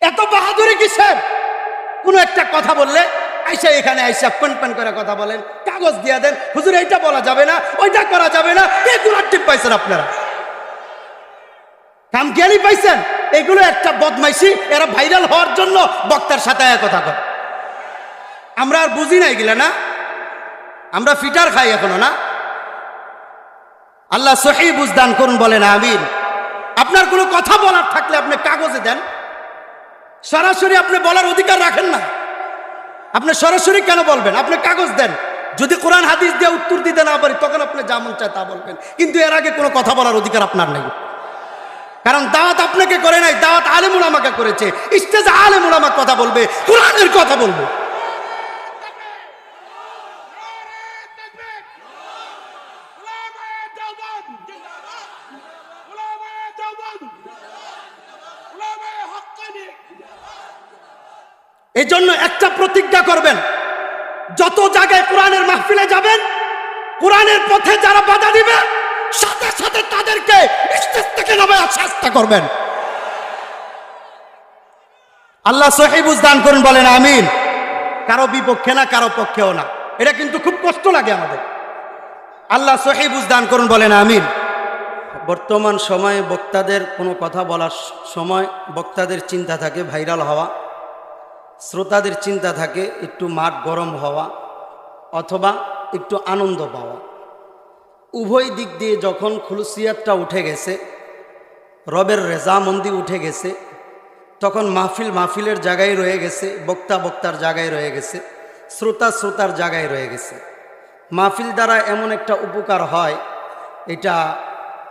এত বাহাদুরি কিসের? কোনো একটা কথা বললে আইসা এখানে আইসা পেন করে কথা বলেন, কাগজ দিয়ে দেন, হুজুর এইটা বলা যাবে না, ওইটা করা যাবে না। এগুলো টিপ পাইছেন আপনারা, কামকিয়ালি পাইছেন। এগুলো একটা বদমাইশি, এরা ভাইরাল হওয়ার জন্য বক্তার সাথে কথা কয়। আমরা আর বুঝি না এগুলা, না আমরা ফিটার খাই এখনো না। আল্লাহ সহি বুঝদান করুন, বলেন আমিন। আপনার কোনো কথা বলার থাকলে আপনি কাগজে দেন, সরাসরি আপনি বলার অধিকার রাখেন না। আপনি সরাসরি কেন বলবেন? আপনি কাগজ দেন। যদি কোরআন হাদিস দিয়ে উত্তর দিতে না পারি তখন আপনি যা মন চায় তা বলবেন, কিন্তু এর আগে কোনো কথা বলার অধিকার আপনার নেই। কারণ দাওয়াত আপনাকে করে নাই, দাওয়াত আলেম উলামাকে করেছে। স্টেজে আলেম উলামা কথা বলবে, কোরআনের কথা বলবে। এই জন্য একটা প্রতিজ্ঞা করবেন, যত জায়গায় কোরআনের মাহফিলে যাবেন, কোরআনের পথে যারা বাধা দিবে সাথে সাথে তাদেরকে স্টেজ থেকে নামে শাস্তি করবেন। আল্লাহ সহি বুঝদান করুন, বলেন আমিন। কারো বিপক্ষে না, কারো পক্ষেও না। এটা কিন্তু খুব কষ্ট লাগে আমাদের। আল্লাহ সহি বুঝদান করুন, বলেন আমিন। বর্তমান সময়ে বক্তাদের কোনো কথা বলার সময় বক্তাদের চিন্তা থাকে ভাইরাল হওয়া, শ্রোতাদের চিন্তা থাকে একটু মাঠ গরম হওয়া অথবা একটু আনন্দ পাওয়া। উভয় দিক দিয়ে যখন খুলুসিয়াতটা উঠে গেছে, রবের রেজামন্দি উঠে গেছে, তখন মাহফিলের জায়গায় রয়ে গেছে, বক্তার জায়গায় রয়ে গেছে, শ্রোতার জায়গায় রয়ে গেছে। মাহফিল দ্বারা এমন একটা উপকার হয়, এটা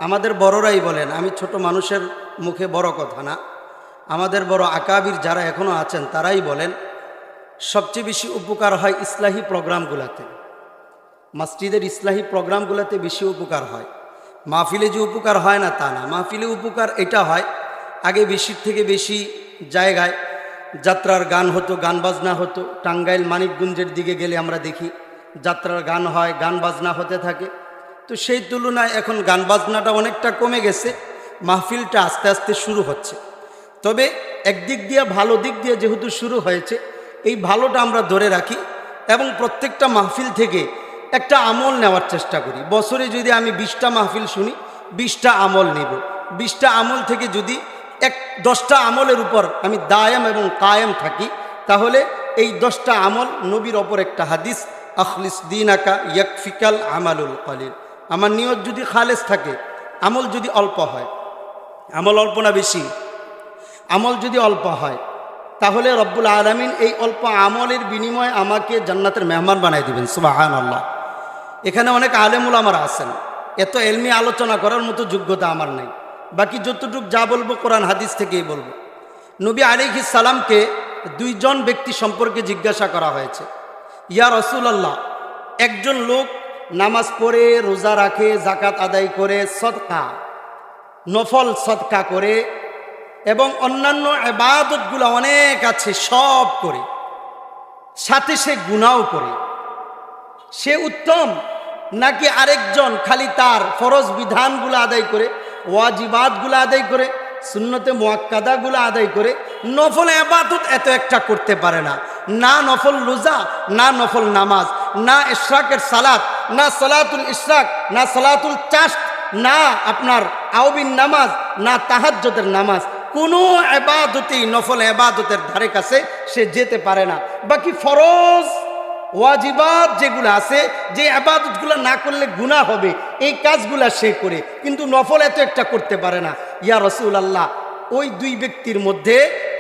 আমাদের বড়রাই বলেন, আমি ছোট মানুষের মুখে বড় কথা না, আমাদের বড় আকাবির যারা এখনও আছেন তারাই বলেন, সবচেয়ে বেশি উপকার হয় ইসলাহি প্রোগ্রামগুলোতে, মসজিদের ইসলাহি প্রোগ্রামগুলোতে বেশি উপকার হয়। মাহফিলে যে উপকার হয় না তা না। মাহফিলে উপকার এটা হয়, আগে বেশির থেকে বেশি জায়গায় যাত্রার গান হতো, গান বাজনা হতো। টাঙ্গাইল মানিকগঞ্জের দিকে গেলে আমরা দেখি যাত্রার গান হয়, গান বাজনা হতে থাকে। তো সেই তুলনায় এখন গান বাজনাটা অনেকটা কমে গেছে, মাহফিলটা আস্তে আস্তে শুরু হচ্ছে। তবে একদিক দিয়ে ভালো দিক দিয়ে যেহেতু শুরু হয়েছে, এই ভালোটা আমরা ধরে রাখি এবং প্রত্যেকটা মাহফিল থেকে একটা আমল নেওয়ার চেষ্টা করি। বছরে যদি আমি 20টা মাহফিল শুনি, 20টা আমল নেব। 20টা আমল থেকে যদি 10টা আমলের উপর আমি দায়াম এবং কায়েম থাকি, তাহলে এই 10টা আমল, নবীর ওপর একটা হাদিস, আখলিস দীনাকা ইয়াকফিকাল আমালুল কলিল। আমার নিয়ত যদি খালেস থাকে, আমল যদি অল্প হয়, আমল অল্প না বেশি, আমল যদি অল্প হয়, তাহলে রব্বুল আলামিন এই অল্প আমলের বিনিময়ে আমাকে জান্নাতের মেহমান বানাই দিবেন। সুবহানাল্লাহ। এখানে অনেক আলেম উলামারা আছেন, এত এলমি আলোচনা করার মতো যোগ্যতা আমার নেই। বাকি যতটুকু যা বলবো কোরআন হাদিস থেকেই বলবো। নবী আলাইহিস সালামকে 2 জন ব্যক্তি সম্পর্কে জিজ্ঞাসা করা হয়েছে, ইয়া রাসূলুল্লাহ, একজন লোক নামাজ পড়ে, রোজা রাখে, যাকাত আদায় করে, সদকা নফল সদকা করে এবং অন্যান্য ইবাদতগুলো অনেক আছে সব করে, সাথে সে গুনাহও করে, সে উত্তম নাকি আরেকজন খালি তার ফরজ বিধানগুলো আদায় করে, ওয়াজিবাতগুলো আদায় করে, সুন্নতে মুআক্কাদাগুলো আদায় করে, নফল ইবাদত এত একটা করতে পারে না? না নফল রোজা, না নফল নামাজ, না ইশরাকের সালাত, না সালাতুল ইশরাক, না সালাতুল চাশত, না আপনার আউবিন নামাজ, না তাহাজ্জুদের নামাজ, কোনো ইবাদতই নফল ইবাদতের ধারে কাছে সে যেতে পারে না। বাকি ফরজ ওয়াজিবাত যেগুলো আছে, যে ইবাদতগুলো না করলে গুনাহ হবে, এই কাজগুলো সে করে, কিন্তু নফল এত একটা করতে পারে না। ইয়া রাসূলুল্লাহ, ওই 2 ব্যক্তির মধ্যে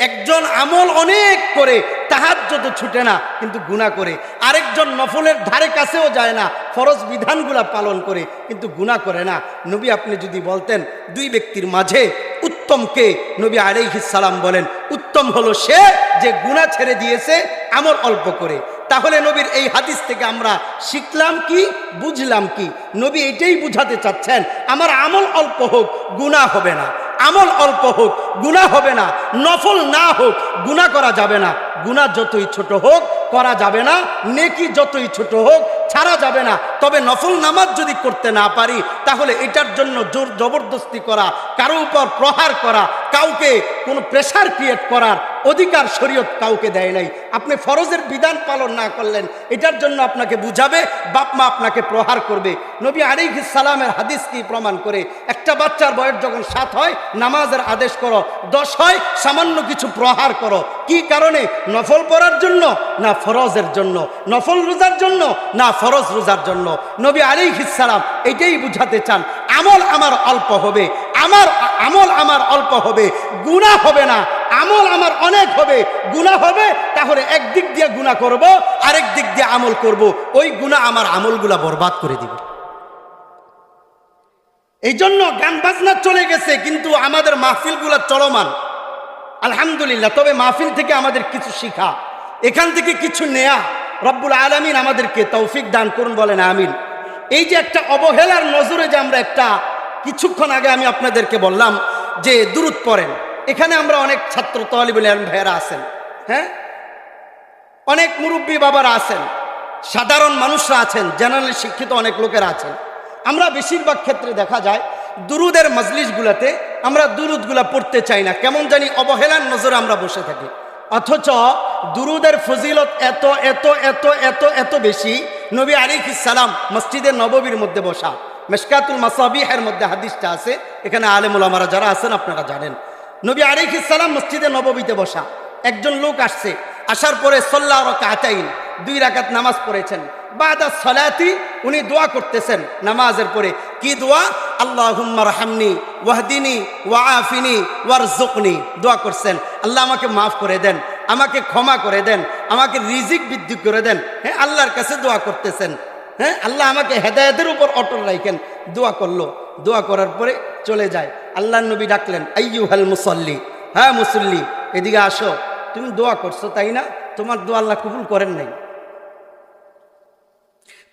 একজন আমল অনেক করে, তাহাজ্জুদ ছুটে না কিন্তু গুনাহ করে, আরেকজন নফলের ধারে কাছেও যায় না, ফরজ বিধানগুলো পালন করে কিন্তু গুনাহ করে না। নবী আপনি যদি বলতেন 2 ব্যক্তির মাঝে উত্তম কে, নবী আলাইহিস সালাম বলেন উত্তম হলো সে যে গুনাহ ছেড়ে দিয়েছে আমল অল্প করে। তাহলে নবীর এই হাদিস থেকে আমরা শিখলাম কি, বুঝলাম কি? নবী এটাই বুঝাতে চাচ্ছেন, আমার আমল অল্প হোক গুনাহ হবে না, আমল অল্প হোক গুনাহ হবে না, নফল না হোক গুনাহ করা যাবে না, গুনাহ যতই ছোট হোক করা যাবে না, নেকি যতই ছোট হোক ছাড়া যাবে না। তবে নফল নামাজ যদি করতে না পারি, তাহলে এটার জন্য জোর জবরদস্তি করা, কারো উপর প্রহার করা, কাউকে কোনো প্রেশার ক্রিয়েট করার অধিকার শরীয়ত কাউকে দেয় নাই। আপনি ফরজের বিধান পালন না করলেন, এটার জন্য আপনাকে বুঝাবে, বাপ মা আপনাকে প্রহার করবে। নবী আলাইহিস সালামের হাদিস কি প্রমাণ করে? একটা বাচ্চার বয়স যখন 7 হয় নামাজের আদেশ করো, 10 হয় সামান্য কিছু প্রহার করো। কি কারণে? নফল পড়ার জন্য না ফরজের জন্য? নফল রোজার জন্য না ফরজ রোজার জন্য? নবী আলাইহিস সালাম এটাই বুঝাতে চান। আমল আমার অল্প হবে, আমল আমার অল্প হবে, গুনাহ হবে না। আমল আমার অনেক হবে, গুনাহ হবে। তাহলে একদিক দিয়ে গুনাহ করব, আরেক দিক দিয়ে আমল করব, ওই গুনাহ আমার আমলগুলা বরবাদ করে দিবে। এই জন্য গান বাজনা চলে গেছে, কিন্তু আমাদের মাহফিলগুলা চলমান আলহামদুলিল্লাহ। তবে মাহফিল থেকে আমাদের কিছু শিখা, এখান থেকে কিছু নেয়া রব্বুল আলামিন আমাদেরকে তৌফিক দান করুন, বলেন আমিন। এই যে একটা অবহেলার নজরে যে আমরা একটা কিছুক্ষণ আগে আমি আপনাদেরকে বললাম যে দুরূদ পড়েন, এখানে আমরা অনেক ছাত্র তালিবুল ইলম ভাইয়েরা আছেন, হ্যাঁ, অনেক মুরব্বী বাবারা আছেন, সাধারণ মানুষরা আছেন, জেনারেলি শিক্ষিত অনেক লোকেরা আছেন। আমরা বেশিরভাগ ক্ষেত্রে দেখা যায় দুরুদের মজলিসগুলোতে আমরা দুরুদগুলা পড়তে চাই না, কেমন জানি অবহেলার নজরে আমরা বসে থাকি। অথচ দুরুদের ফজিলত এত এত এত এত এত বেশি। নবী আলাইহিস সালাম মসজিদে নববীর মধ্যে বসা, মিশকাতুল মাসাবিহের মধ্যে হাদিসটা আছে, এখানে আলেম ওলামারা যারা আছেন আপনারা জানেন। নবী আলাইহিস সালাম মসজিদে নববীতে বসা, একজন লোক আসছে, আসার পরে সাল্লা রাকাতাইন 2 রাকাত নামাজ পড়েছেন। বাদা সালাতি উনি দোয়া করতেছেন নামাজের পরে। কি দোয়া? আল্লাহুম্মা রহমনি ওয়াহদিনি ওয়াআফিনি ওয়ারযুকনি। দোয়া করছেন, আল্লাহ আমাকে মাফ করে দেন, আমাকে ক্ষমা করে দেন, আমাকে রিজিক বৃদ্ধি করে দেন। হ্যাঁ, আল্লাহর কাছে দোয়া করতেছেন, হ্যাঁ, আল্লাহ আমাকে হেদায়েতের উপর অটল রাখেন। দোয়া করলো, দোয়া করার পরে চলে যায়। আল্লাহর নবী ডাকলেন, আইয়ুহাল মুসাল্লি, হ্যাঁ মুসল্লি, এদিকে আসো। তুমি দোয়া করছো তাই না? তোমার দোয়া আল্লাহ কবুল করেন নাই,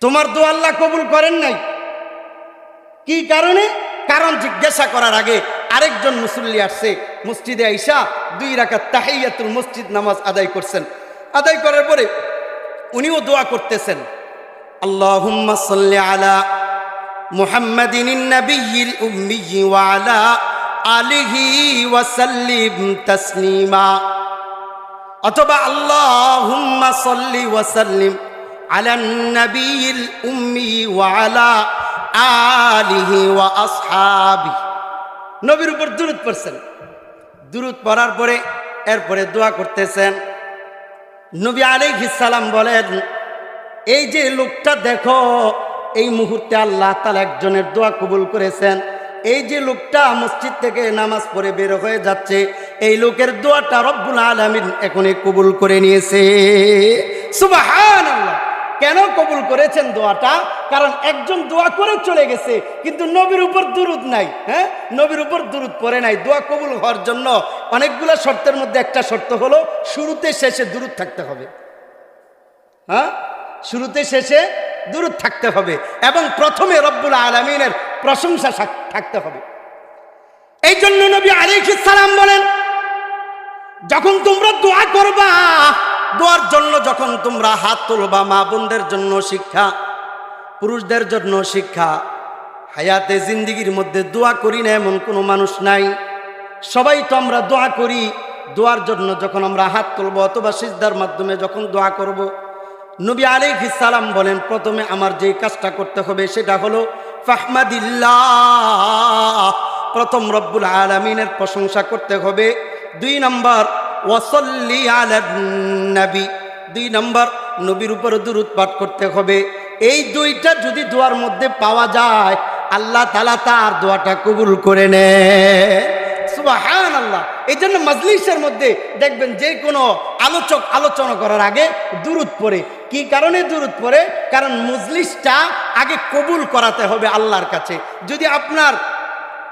তোমার দোয়া আল্লাহ কবুল করেন নাই। কি কারণে? কারণ জিজ্ঞাসা করার আগে আরেকজন মুসল্লি আসছে, মসজিদে আইসা 2 রাকাত তাহিয়াতুল মসজিদ নামাজ আদায় করছেন। আদায় করার পরে উনিও দোয়া করতেছেন, আল্লাহুম্মা সাল্লি আলা মুহাম্মাদিনিন নাবিয়্যিল উম্মিয়্যি ওয়া আলা আলিহি ওয়া সাল্লিম তাসলিমা। অথবা আল্লাহুম্মা সাল্লি ওয়া সাল্লিম আলান নাবিয়্যিল উম্মি ওয়া আলা আলিহি ওয়া আসহাবি। নবীর উপর দুরূদ পড়ছেন। দুরূদ পড়ার পরে এরপরে দোয়া করতেছেন। নবী আলাইহিস সালাম বলেন, এই যে লোকটা দেখো, এই মুহূর্তে আল্লাহ তাআলা একজনের দোয়া কবুল করেছেন। এই যে লোকটা মসজিদ থেকে নামাজ পড়ে বের হয়ে যাচ্ছে, এই লোকের দোয়াটা রব্বুল আলামিন এখনই কবুল করে নিয়েছে। সুবহানাল্লাহ। কেন কবুল করেছেন দোয়াটা? কারণ একজন দোয়া করে চলে গেছে, কিন্তু নবীর উপর দুরূদ নাই। হ্যাঁ, নবীর উপর দুরূদ পড়ে নাই। দোয়া কবুল হওয়ার জন্য অনেকগুলো শর্তের মধ্যে একটা শর্ত হলো শুরুতে শেষে দুরূদ থাকতে হবে। হ্যাঁ, শুরুতে শেষে দুরূদ থাকতে হবে এবং প্রথমে রব্বুল আলামিনের প্রশংসা থাকতে হবে। এই জন্য নবী আলাইহিস সালাম বলেন, যখন তোমরা দোয়া করবা, দোয়ার জন্য যখন তোমরা হাত তুলবা, মা বোনদের জন্য শিক্ষা, পুরুষদের জন্য শিক্ষা। হায়াতে জিন্দিগির মধ্যে দোয়া করি না এমন কোনো মানুষ নাই। সবাই তো আমরা দোয়া করি। দোয়ার জন্য যখন আমরা হাত তুলব অথবা সিজদার মাধ্যমে যখন দোয়া করব, নবী আলাইহিস সালাম বলেন, প্রথমে আমার যেই কাজটা করতে হবে সেটা হলো ফাহমাদিল্লাহ, প্রথম রব্বুল আলামিনের প্রশংসা করতে হবে। 2 নম্বর ওয়াসাল্লি আলান নবী, 2 নম্বর নবীর উপর দুরূদ পাঠ করতে হবে। এই 2টা যদি দোয়ার মধ্যে পাওয়া যায়, আল্লাহ তাআলা তার দোয়াটা কবুল করে নেয়। সুবহানাল্লাহ। এই জন্য মজলিসের মধ্যে দেখবেন যে কোনো আলোচক আলোচনা করার আগে দুরূদ পড়ে। কি কারণে দুরূদ পড়ে? কারণ মজলিসটা আগে কবুল করাতে হবে আল্লাহর কাছে। যদি আপনার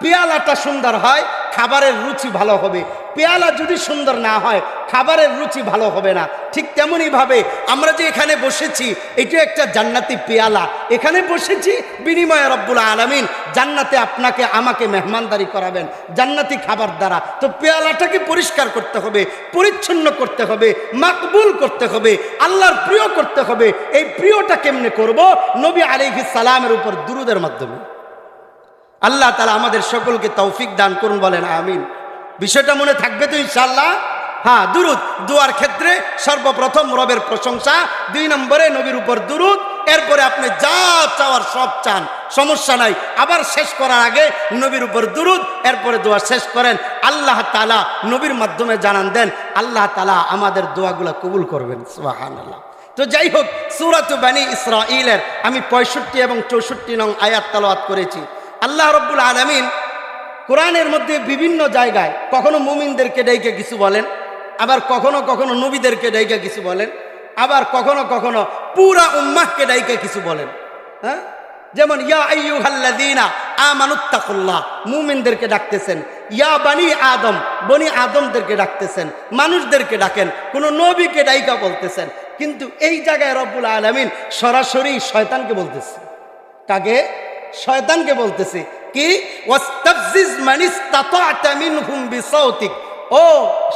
পেয়ালাটা সুন্দর হয়, খাবারের রুচি ভালো হবে। পেয়ালা যদি সুন্দর না হয়, খাবারের রুচি ভালো হবে না। ঠিক তেমনই ভাবে আমরা যে এখানে বসেছি, এটা একটা জান্নাতি পেয়ালা। এখানে বসেছি বিনিময়ে রব্বুল আলামিন জান্নাতে আপনাকে আমাকে মেহমানদারি করাবেন জান্নাতি খাবার দ্বারা। তো পেয়ালাটাকে পরিষ্কার করতে হবে, পরিচ্ছন্ন করতে হবে, মাকবুল করতে হবে, আল্লাহর প্রিয় করতে হবে। এই প্রিয়টা কেমনে করব? নবী আলাইহিস সালামের উপর দুরূদের মাধ্যমে। আল্লাহ তাআলা আমাদের সকলকে তৌফিক দান করুন, বলেন আমিন। বিষয়টা মনে থাকবে তো ইনশাআল্লাহ? হ্যাঁ, দুরুদ দোয়ার ক্ষেত্রে সর্বপ্রথম রবের প্রশংসা, 2 নম্বরে নবীর উপর দুরুদ, এরপরে আপনি যা চাওয়ার সব চান, সমস্যা নাই। আবার শেষ করার আগে নবীর উপর দুরুদ, এরপরে দোয়া শেষ করেন। আল্লাহ তাআলা নবীর মাধ্যমে জানান দেন, আল্লাহ তাআলা আমাদের দোয়াগুলো কবুল করবেন। সুবহানাল্লাহ। তো যাই হোক, সূরাত বনী ইসরাঈলের আমি 65 এবং 64 নং আয়াত তেলাওয়াত করেছি। আল্লাহ রাব্বুল আলামিন কোরআনের মধ্যে বিভিন্ন জায়গায় কখনো মুমিনদেরকে ডাইকে কিছু বলেন, আবার কখনো কখনো নবীদেরকে ডাইকে কিছু বলেন, আবার কখনো কখনো পুরা উম্মাহকে ডাইকে কিছু বলেন। হ্যাঁ, যেমন ইয়া আইয়ুহাল্লাযীনা আমানুত্তাকুল্লাহ, মুমিনদেরকে ডাকতেছেন। ইয়া বানি আদম, বনি আদমদেরকে ডাকতেছেন, মানুষদেরকে ডাকেন, কোন নবীকে ডাইকা বলতেছেন। কিন্তু এই জায়গায় রব্বুল আলামিন সরাসরি শয়তানকে বলতেছে। কাকে? শয়তানকে বলতেছে কি? ওয়াস্তাফজিজ মানিস্তাতা'তা মিনহুম বিসাউতিক। ও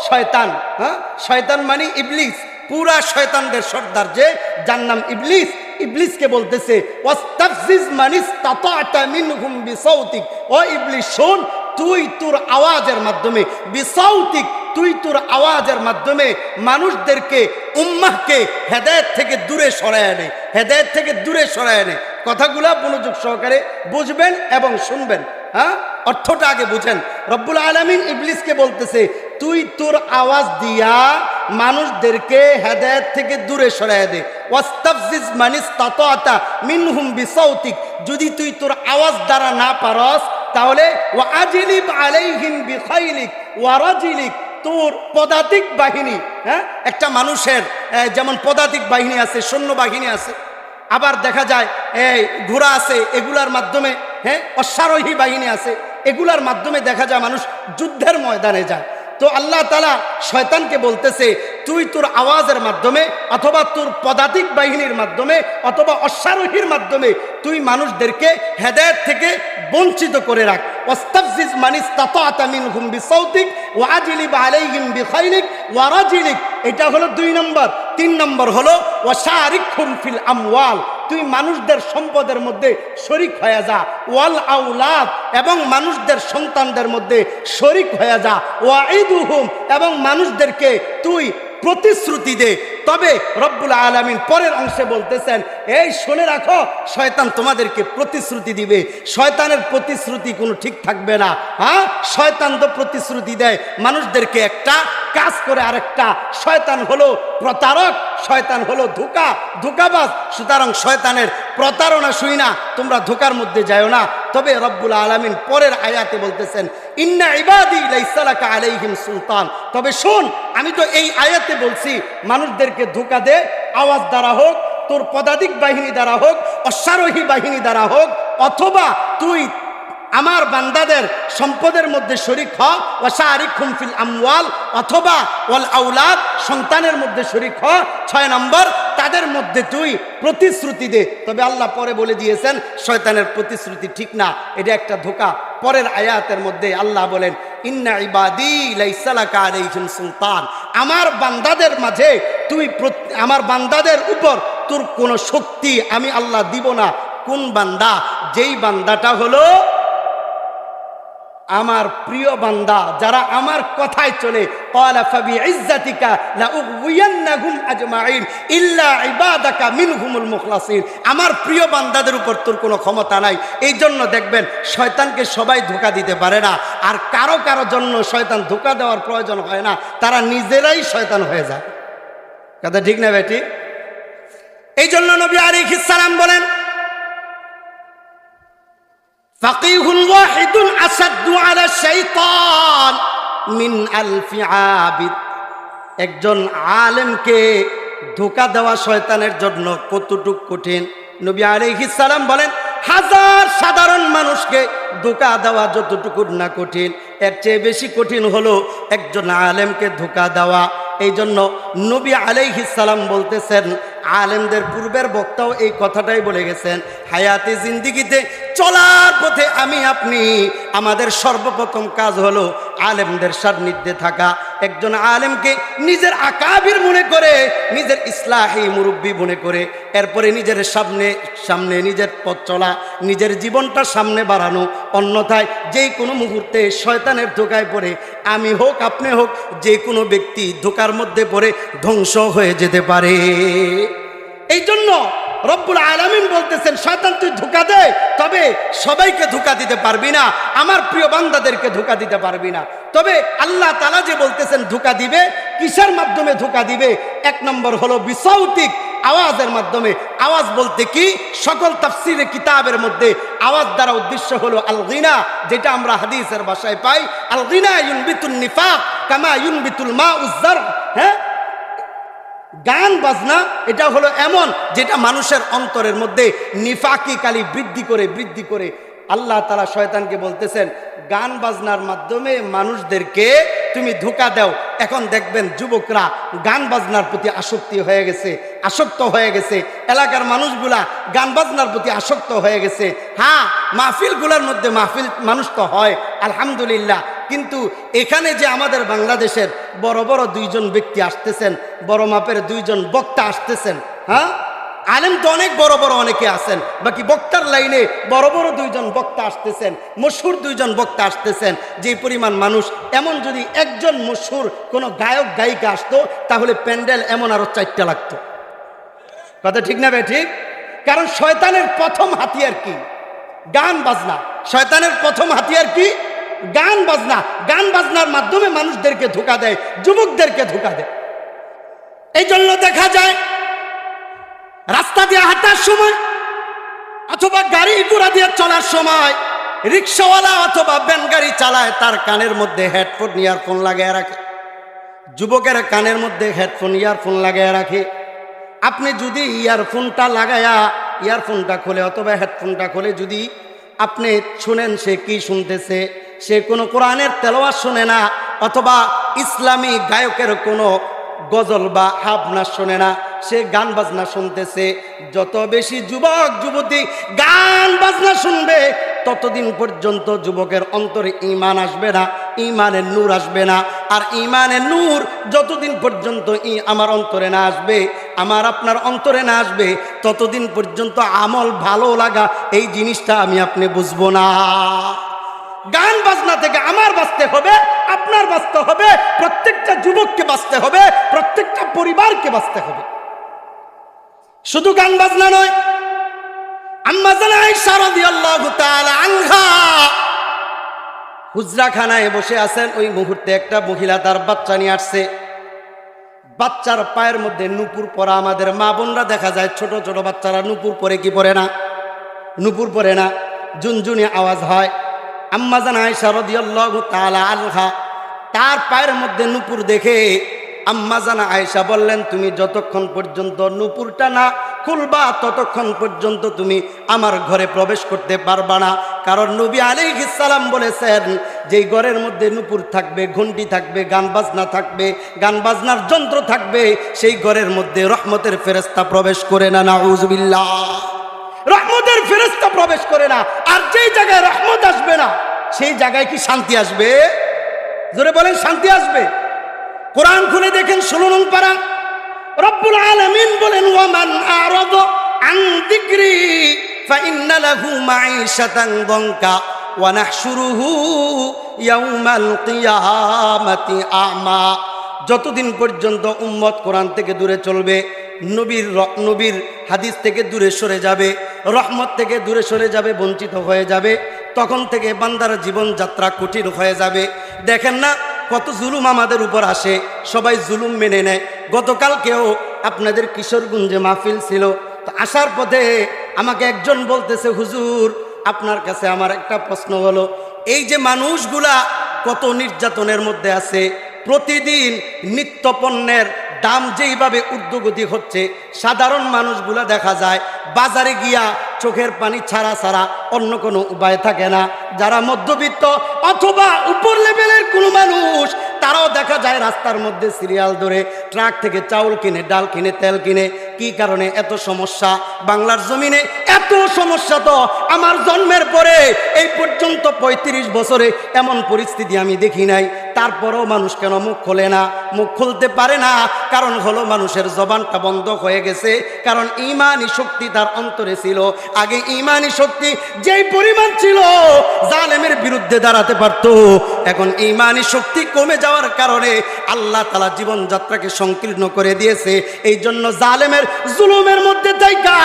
শয়তান, হ্যাঁ, শয়তান মানে ইবলিস, পুরা শয়তানদের সর্দার যে, যার নাম ইবলিস, ইবলিসকে বলতেছে ওয়াস্তাফজিজ মানিস্তাতা'তা মিনহুম বিসাউতিক। ও ইবলিস শোন, তুই তোর আওয়াজের মাধ্যমে, বিসাউতিক, তুই তোর আওয়াজের মাধ্যমে মানুষদেরকে, উম্মাহকে হেদায়েত থেকে দূরে সরায় আনে, হেদায়েত থেকে দূরে সরায় আনে। কথাগুলা মনোযোগ সহকারে বুঝবেন এবং শুনবেন। হ্যাঁ, অর্থটা আগে বুঝেন। রব্বুল আলামিন ইবলিসকে বলতেছে, তুই তোর আওয়াজ দিয়া মানুষদেরকে হেদায়েত থেকে দূরে সরায় দে। ওয়াস্তাফজিজ মানিস্তাতা'তা মিনহুম বিসাউতিক, যদি তুই তোর আওয়াজ দ্বারা না পারস তাহলে ওয়াজিলিব আলাইহিম বিখাইলিক ওয়া রাজিলিক, তোর পদাতিক বাহিনী। হ্যাঁ, একটা মানুষের যেমন পদাতিক বাহিনী আছে, সৈন্য বাহিনী আছে, আবার দেখা যায় এই ঘোড়া আছে, এগুলার মাধ্যমে, হ্যাঁ, অশ্বারোহী বাহিনী আছে, এগুলার মাধ্যমে দেখা যায় মানুষ যুদ্ধের ময়দানে যায়। তো আল্লাহ তাআলা শয়তানকে বলতেছে, তুই তোর আওয়াজের মাধ্যমে অথবা তোর পদাতিক বাহিনীর মাধ্যমে অথবা অশ্বারোহীর মাধ্যমে তুই মানুষদেরকে হেদায়েত থেকে বঞ্চিত করে রাখ। ওয়াস্তাফজিজ মানিস্তাতা'তা মিনহুম বিসাউতিক ওয়াজিলিব আলাইহিম বিখাইলিক ওয়া রাজিলিক, এটা হলো 2 নম্বর। 3 নম্বর হলো ওয়াশারিকহুম ফিল আমওয়াল, তুই মানুষদের সম্পদের মধ্যে শরিক হয়ে যা। ওয়াল আওলাদ, এবং মানুষদের সন্তানদের মধ্যে শরিক হয়ে যা। ওয়াইদুহুম, এবং মানুষদেরকে তুই প্রতিশ্রুতি দে। তবে রব্বুল আলামিন পরের অংশে বলতেছেন, এই শুনে রাখো, শয়তান তোমাদেরকে প্রতিশ্রুতি দিবে, শয়তানের প্রতিশ্রুতি কোনো ঠিক থাকবে না। হ্যাঁ, শয়তান তো প্রতিশ্রুতি দেয় মানুষদেরকে একটা, কাজ করে আরেকটা। শয়তান হলো প্রতারক, শয়তান হলো ধোঁকাবাজ। সুতরাং শয়তানের প্রতারণা শুই না, তোমরা ধোঁকার মধ্যে যাও না। তবে রব্বুল আলামিন পরের আয়াতে বলতেছেন, ইন্না ইবাদি লাইসা লাকা আলাইহিম সুলতান। তবে শোন, আমি তো এই আয়াতে বলছি মানুষদেরকে ধোঁকা দে, আওয়াজ দ্বারা হোক, তোর পদাতিক বাহিনী দ্বারা হোক, অশ্বারোহী বাহিনী দ্বারা হোক, অথবা তুই আমার বান্দাদের সম্পদের মধ্যে শরিক হ। ওয়াশারিকহুম ফিল আমওয়াল, অথবা ওয়াল আওলাদ, সন্তানের মধ্যে শরিক হ। 6 নম্বর, তাদের মধ্যে তুই প্রতিশ্রুতি দে। তবে আল্লাহ পরে বলে দিয়েছেন শয়তানের প্রতিশ্রুতি ঠিক না, এটা একটা ধোঁকা। পরের আয়াতের মধ্যে আল্লাহ বলেন, ইন্না ইবাদি লাইসা লাকা আলাইহিম সুলতান, আমার বান্দাদের মাঝে তুই, আমার বান্দাদের উপর তোর কোনো শক্তি আমি আল্লাহ দিব না। কোন বান্দা? যেই বান্দাটা হলো আমার প্রিয় বান্দা, যারা আমার কথায় চলে। ক্বালা ফাবিইজ্জাতিকা লাউগওয়িয়ান্নাহুম আজমাইন ইল্লা ইবাদাকা মিনহুমুল মুখলাসিন, আমার প্রিয় বান্দাদের উপর তোর কোনো ক্ষমতা নাই। এই জন্য দেখবেন শয়তানকে সবাই ধোঁকা দিতে পারে না, আর কারো কারো জন্য শয়তান ধোঁকা দেওয়ার প্রয়োজন হয় না, তারা নিজেরাই শয়তান হয়ে যায়। কথা ঠিক না বেটি? এই জন্য নবী আলাইহিস সালাম বলেন, ফাকিহুন ওয়াহিদুন আসাদ্দু আলা শাইতান মিন আলফি আবিদ, একজন আলেমকে ধোঁকা দেওয়া শয়তানের জন্য কতটুক কঠিন। নবী আলাইহিস সালাম বলেন, হাজার সাধারণ মানুষকে ধোঁকা দেওয়া যতটুকু না কঠিন, এর চেয়ে বেশি কঠিন হলো একজন আলেমকে ধোঁকা দেওয়া। এই জন্য নবী আলাইহিস সালাম বলতেছেন, আলেমদের পূর্বের বক্তাও এই কথাটাই বলে গেছেন, হায়াতে জিন্দিগিতে চলার পথে আমি আপনি, আমাদের সর্বপ্রথম কাজ হলো আলেমদের সান্নিধ্যে থাকা। একজন আলেমকে নিজের আকাবির মনে করে, নিজের ইসলাহি মুরব্বী মনে করে, এরপরে নিজের সামনে নিজের পথ চলা, নিজের জীবনটা সামনে বাড়ানো। অন্যথায় যেই কোনো মুহূর্তে শয়তানের ধোকায় পড়ে, আমি হোক আপনি হোক, যে কোনো ব্যক্তি ধোকার মধ্যে পড়ে ধ্বংস হয়ে যেতে পারে। এই জন্য রব্বুল আলামিন বলতেছেন, শয়তান তুই ধোঁকা দে, তবে সবাইকে ধোঁকা দিতে পারবি না, আমার প্রিয় বান্দাদেরকে ধোঁকা দিতে পারবি না। তবে আল্লাহ তাআলা যে বলতেছেন ধোঁকা দিবে, কিসের মাধ্যমে ধোঁকা দিবে? এক নম্বর হলো বিসাউতিক, আওয়াজের মাধ্যমে। আওয়াজ বলতে কি? সকল তাফসীরে কিতাবের মধ্যে আওয়াজ দ্বারা উদ্দেশ্য হলো আল গিনা, যেটা আমরা হাদিসের ভাষায় পাই, আল গিনা ইউনবিতুন নিফাক কামা ইউনবিতুল মাউজ জার। হ্যাঁ, গান বাজনা এটা হলো এমন যেটা মানুষের অন্তরের মধ্যে নিফাকি কালি বৃদ্ধি করে। আল্লাহ তাআলা শয়তানকে বলতেছেন, গান বাজনার মাধ্যমে মানুষদেরকে তুমি ধোঁকা দাও। এখন দেখবেন যুবকরা গান বাজনার প্রতি আসক্ত হয়ে গেছে। এলাকার মানুষগুলা গান বাজনার প্রতি আসক্ত হয়ে গেছে। হ্যাঁ, মাহফিলগুলোর মধ্যে মানুষ তো হয় আলহামদুলিল্লাহ, কিন্তু এখানে যে আমাদের বাংলাদেশের বড় বড় দুইজন ব্যক্তি আসতেছেন, বড় মাপের দুইজন বক্তা আসতেছেন। হ্যাঁ, আলেম তো অনেক বড় বড় অনেকে আছেন, বাকি বক্তার লাইনে বড় বড় দুইজন বক্তা আসতেছেন, মশহুর দুইজন বক্তা আসতেছেন। যে পরিমাণ মানুষ, এমন যদি একজন মশহুর কোনো গায়ক গায়িকা আসতো, তাহলে প্যান্ডেল এমন আরো 4টা লাগতো। কথা ঠিক না ভাই? ঠিক। কারণ শয়তানের প্রথম হাতিয়ার কি? গান বাজনা। শয়তানের প্রথম হাতিয়ার কি? গান বাজনা। গান বাজনার মাধ্যমে মানুষদেরকে ধোঁকা দেয়, যুবকদেরকে ধোঁকা দেয়। এই জন্য দেখা যায় রাস্তা দিয়ে হাঁটার সময় অথবা গাড়ি ঘোড়া দিয়ে চলার সময়, রিক্সাওয়ালা অথবা ভ্যান গাড়ি চালায়, তার কানের মধ্যে হেডফোন ইয়ারফোন লাগিয়ে রাখে। যুবকের কানের মধ্যে হেডফোন ইয়ারফোন লাগিয়ে রাখে। আপনি যদি ইয়ারফোনটা খুলে অথবা হেডফোনটা খুলে যদি আপনি শুনেন সে কি শুনতেছে, সে কোনো কোরআনের তেলাওয়াত শুনে না, অথবা ইসলামী গায়কের কোনো গজল বা হাবনা শোনে না, সে গান বাজনা শুনতেছে। যত বেশি যুবক যুবতী গান বাজনা শুনবে, ততদিন পর্যন্ত যুবকের অন্তরে ঈমান আসবে না, ঈমানের নূর আসবে না। আর ঈমানের নূর যতদিন পর্যন্ত আমার অন্তরে না আসবে, আমার আপনার অন্তরে না আসবে, ততদিন পর্যন্ত আমল ভালো লাগা এই জিনিসটা আমি আপনি বুঝবো না। গান বাজনা থেকে আমার বাঁচতে হবে, আপনার বাঁচতে হবে, প্রত্যেকটা যুবককে বাঁচতে হবে, প্রত্যেকটা পরিবারকে বাঁচতে হবে। শুধু গান বাজনা নয়, আম্মা জান আয়েশা রাদিয়াল্লাহু তাআলা আনহা হুজরাখানায় বসে আছেন। ওই মুহূর্তে একটা মহিলা তার বাচ্চা নিয়ে আসছে। বাচ্চার পায়ের মধ্যে নূপুর পরা। আমাদের মা বোনরা দেখা যায় ছোট ছোট বাচ্চারা নূপুর পরে কি পরে না? নূপুর পরে না, ঝুনঝুনি আওয়াজ হয়। আম্মা জান আয়েশা রাদিয়াল্লাহু তাআলা আনহা তার পায়ের মধ্যে নূপুর দেখে আম্মা জান আয়েশা বললেন, তুমি যতক্ষণ পর্যন্ত নূপুরটা না খুলবা, ততক্ষণ পর্যন্ত তুমি আমার ঘরে প্রবেশ করতে পারবা না। কারণ নবী আলাইহিস সালাম বলেছেন, যেই ঘরের মধ্যে নূপুর থাকবে, ঘন্টি থাকবে, গান বাজনা থাকবে, গান বাজনার যন্ত্র থাকবে, সেই ঘরের মধ্যে রহমতের ফেরেশতা প্রবেশ করে না। নাউযুবিল্লাহ। রহমতের ফেরেশতা প্রবেশ করে না। আর যেই জায়গায় রহমত আসবে না, সেই জায়গায় কি শান্তি আসবে? জোরে বলেন, শান্তি আসবে? কোরআন খুলে দেখেন 16 নং পারা, রব্বুল আলামিন বলেন, ওয়ামান আরাদা আন যিকরি ফাইন্না লাহু মাঈশাতান দনকা ওয়া নাহশুরুহু ইয়াউমাল কিয়ামাতি আ'মা। যতদিন পর্যন্ত উম্মত কোরআন থেকে দূরে চলবে, নবীর হাদিস থেকে দূরে সরে যাবে, রহমত থেকে দূরে সরে যাবে, বঞ্চিত হয়ে যাবে, তখন থেকে বান্দার জীবনযাত্রা কঠিন হয়ে যাবে। দেখেন না কত জুলুম আমাদের উপর আসে, সবাই জুলুম মেনে নেয়। গতকালকেও আপনাদের কিশোরগঞ্জে মাহফিল ছিল, তো আসার পথে আমাকে একজন বলতেছে, হুজুর আপনার কাছে আমার একটা প্রশ্ন হলো, এই যে মানুষগুলা কত নির্যাতনের মধ্যে আছে, প্রতিদিন নিত্য পণ্যের দাম যেইভাবে ঊর্ধ্বগতি হচ্ছে, সাধারণ মানুষগুলা দেখা যায় বাজারে গিয়া চোখের পানি ছাড়া অন্য কোনো উপায় থাকে না। যারা মধ্যবিত্ত অথবা উপর লেভেলের কোনো মানুষ, তারাও দেখা যায় রাস্তার মধ্যে সিরিয়াল ধরে ট্রাক থেকে চাউল কিনে, ডাল কিনে, তেল কিনে। কি কারণে এত সমস্যা বাংলার জমিনে? এত সমস্যা তো আমার জন্মের পরে এই পর্যন্ত 35 বছরে এমন পরিস্থিতি আমি দেখি নাই। তারপরেও মানুষ কেন মুখ খোলে না? মুখ খুলতে পারে না, কারণ হলো মানুষের জবানটা বন্ধ হয়ে গেছে। কারণ ঈমানি শক্তি তার অন্তরে ছিল। আগে ঈমানি শক্তি যেই পরিমাণ ছিল জালেমের বিরুদ্ধে দাঁড়াতে পারত, এখন ঈমানি শক্তি কমে যাওয়ার কারণে আল্লাহ তাআলা জীবনযাত্রাকে সংকীর্ণ করে দিয়েছে। এই জন্য জালেমের জুলুমের মধ্যে থাইকা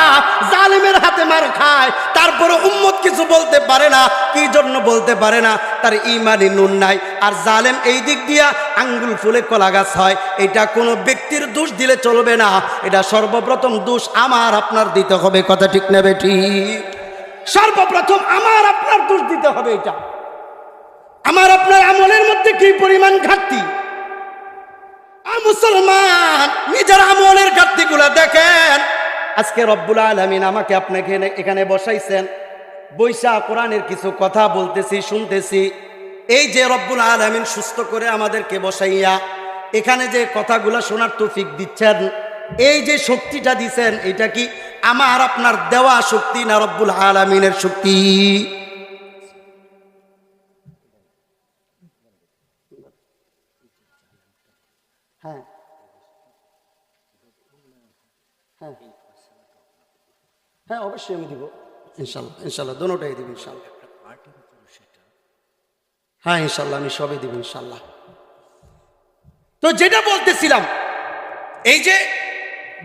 জালেমের হাতে মার খায়, তারপরে উম্মত কিছু বলতে পারে না। কি জন্য বলতে পারে না? তার ঈমানি নুন নাই। আর জালেম এই দিক দিয়া আঙ্গুল ফুলে কলা গাছ হয়। এটা কোনো ব্যক্তির দোষ দিলে চলবে না, এটা সর্বপ্রথম দোষ আমার আপনার দিতে হবে। কথা ঠিক না বেটি? সর্বপ্রথম আমার আপনার দোষ দিতে হবে। এটা আমার আপনার আমলের মধ্যে কি পরিমাণ ঘাটতি। মুসলমান নিজের আমলের ঘাটতিগুলো দেখেন। আজকে রব্বুল আলামিন আমাকে আপনাকে এখানে বসাইছেন, বৈশা কোরআনের কিছু কথা বলতেছি, শুনতেছি। এই যে রব্বুল আলামিন সুস্থ করে আমাদেরকে বসাইয়া এখানে যে কথাগুলো শোনার তৌফিক দিচ্ছেন, এই যে শক্তিটা দিচ্ছেন, এটা কি আমার আপনার দেওয়া শক্তি না রব্বুল আলামিনের শক্তি? হ্যাঁ হ্যাঁ হ্যাঁ, অবশ্যই আমি দিব ইনশাল্লাহ। ইনশাল্লাহ দোনোটাই দিব ইনশাল্লাহ। হ্যাঁ ইনশাল্লাহ আমি সবই দিব ইনশাল্লাহ। তো যেটা বলতেছিলাম, এই যে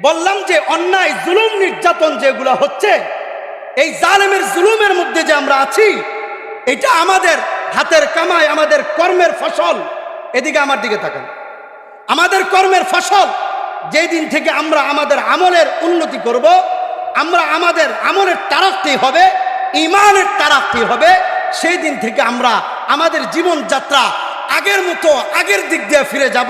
বললাম যে অন্যায় জুলুম নির্যাতন যেগুলো হচ্ছে, এই জালেমের জুলুমের মধ্যে যে আমরা আছি, এটা আমাদের হাতের কামাই, আমাদের কর্মের ফসল। এদিকে আমার দিকে তাকান। আমাদের কর্মের ফসল। যেই দিন থেকে আমরা আমাদের আমলের উন্নতি করব, আমরা আমাদের আমলের তারাক্কি হবে, ঈমানের তারাক্কি হবে, সেই দিন থেকে আমরা আমাদের জীবনযাত্রা আগের মতো আগের দিক দিয়ে ফিরে যাব।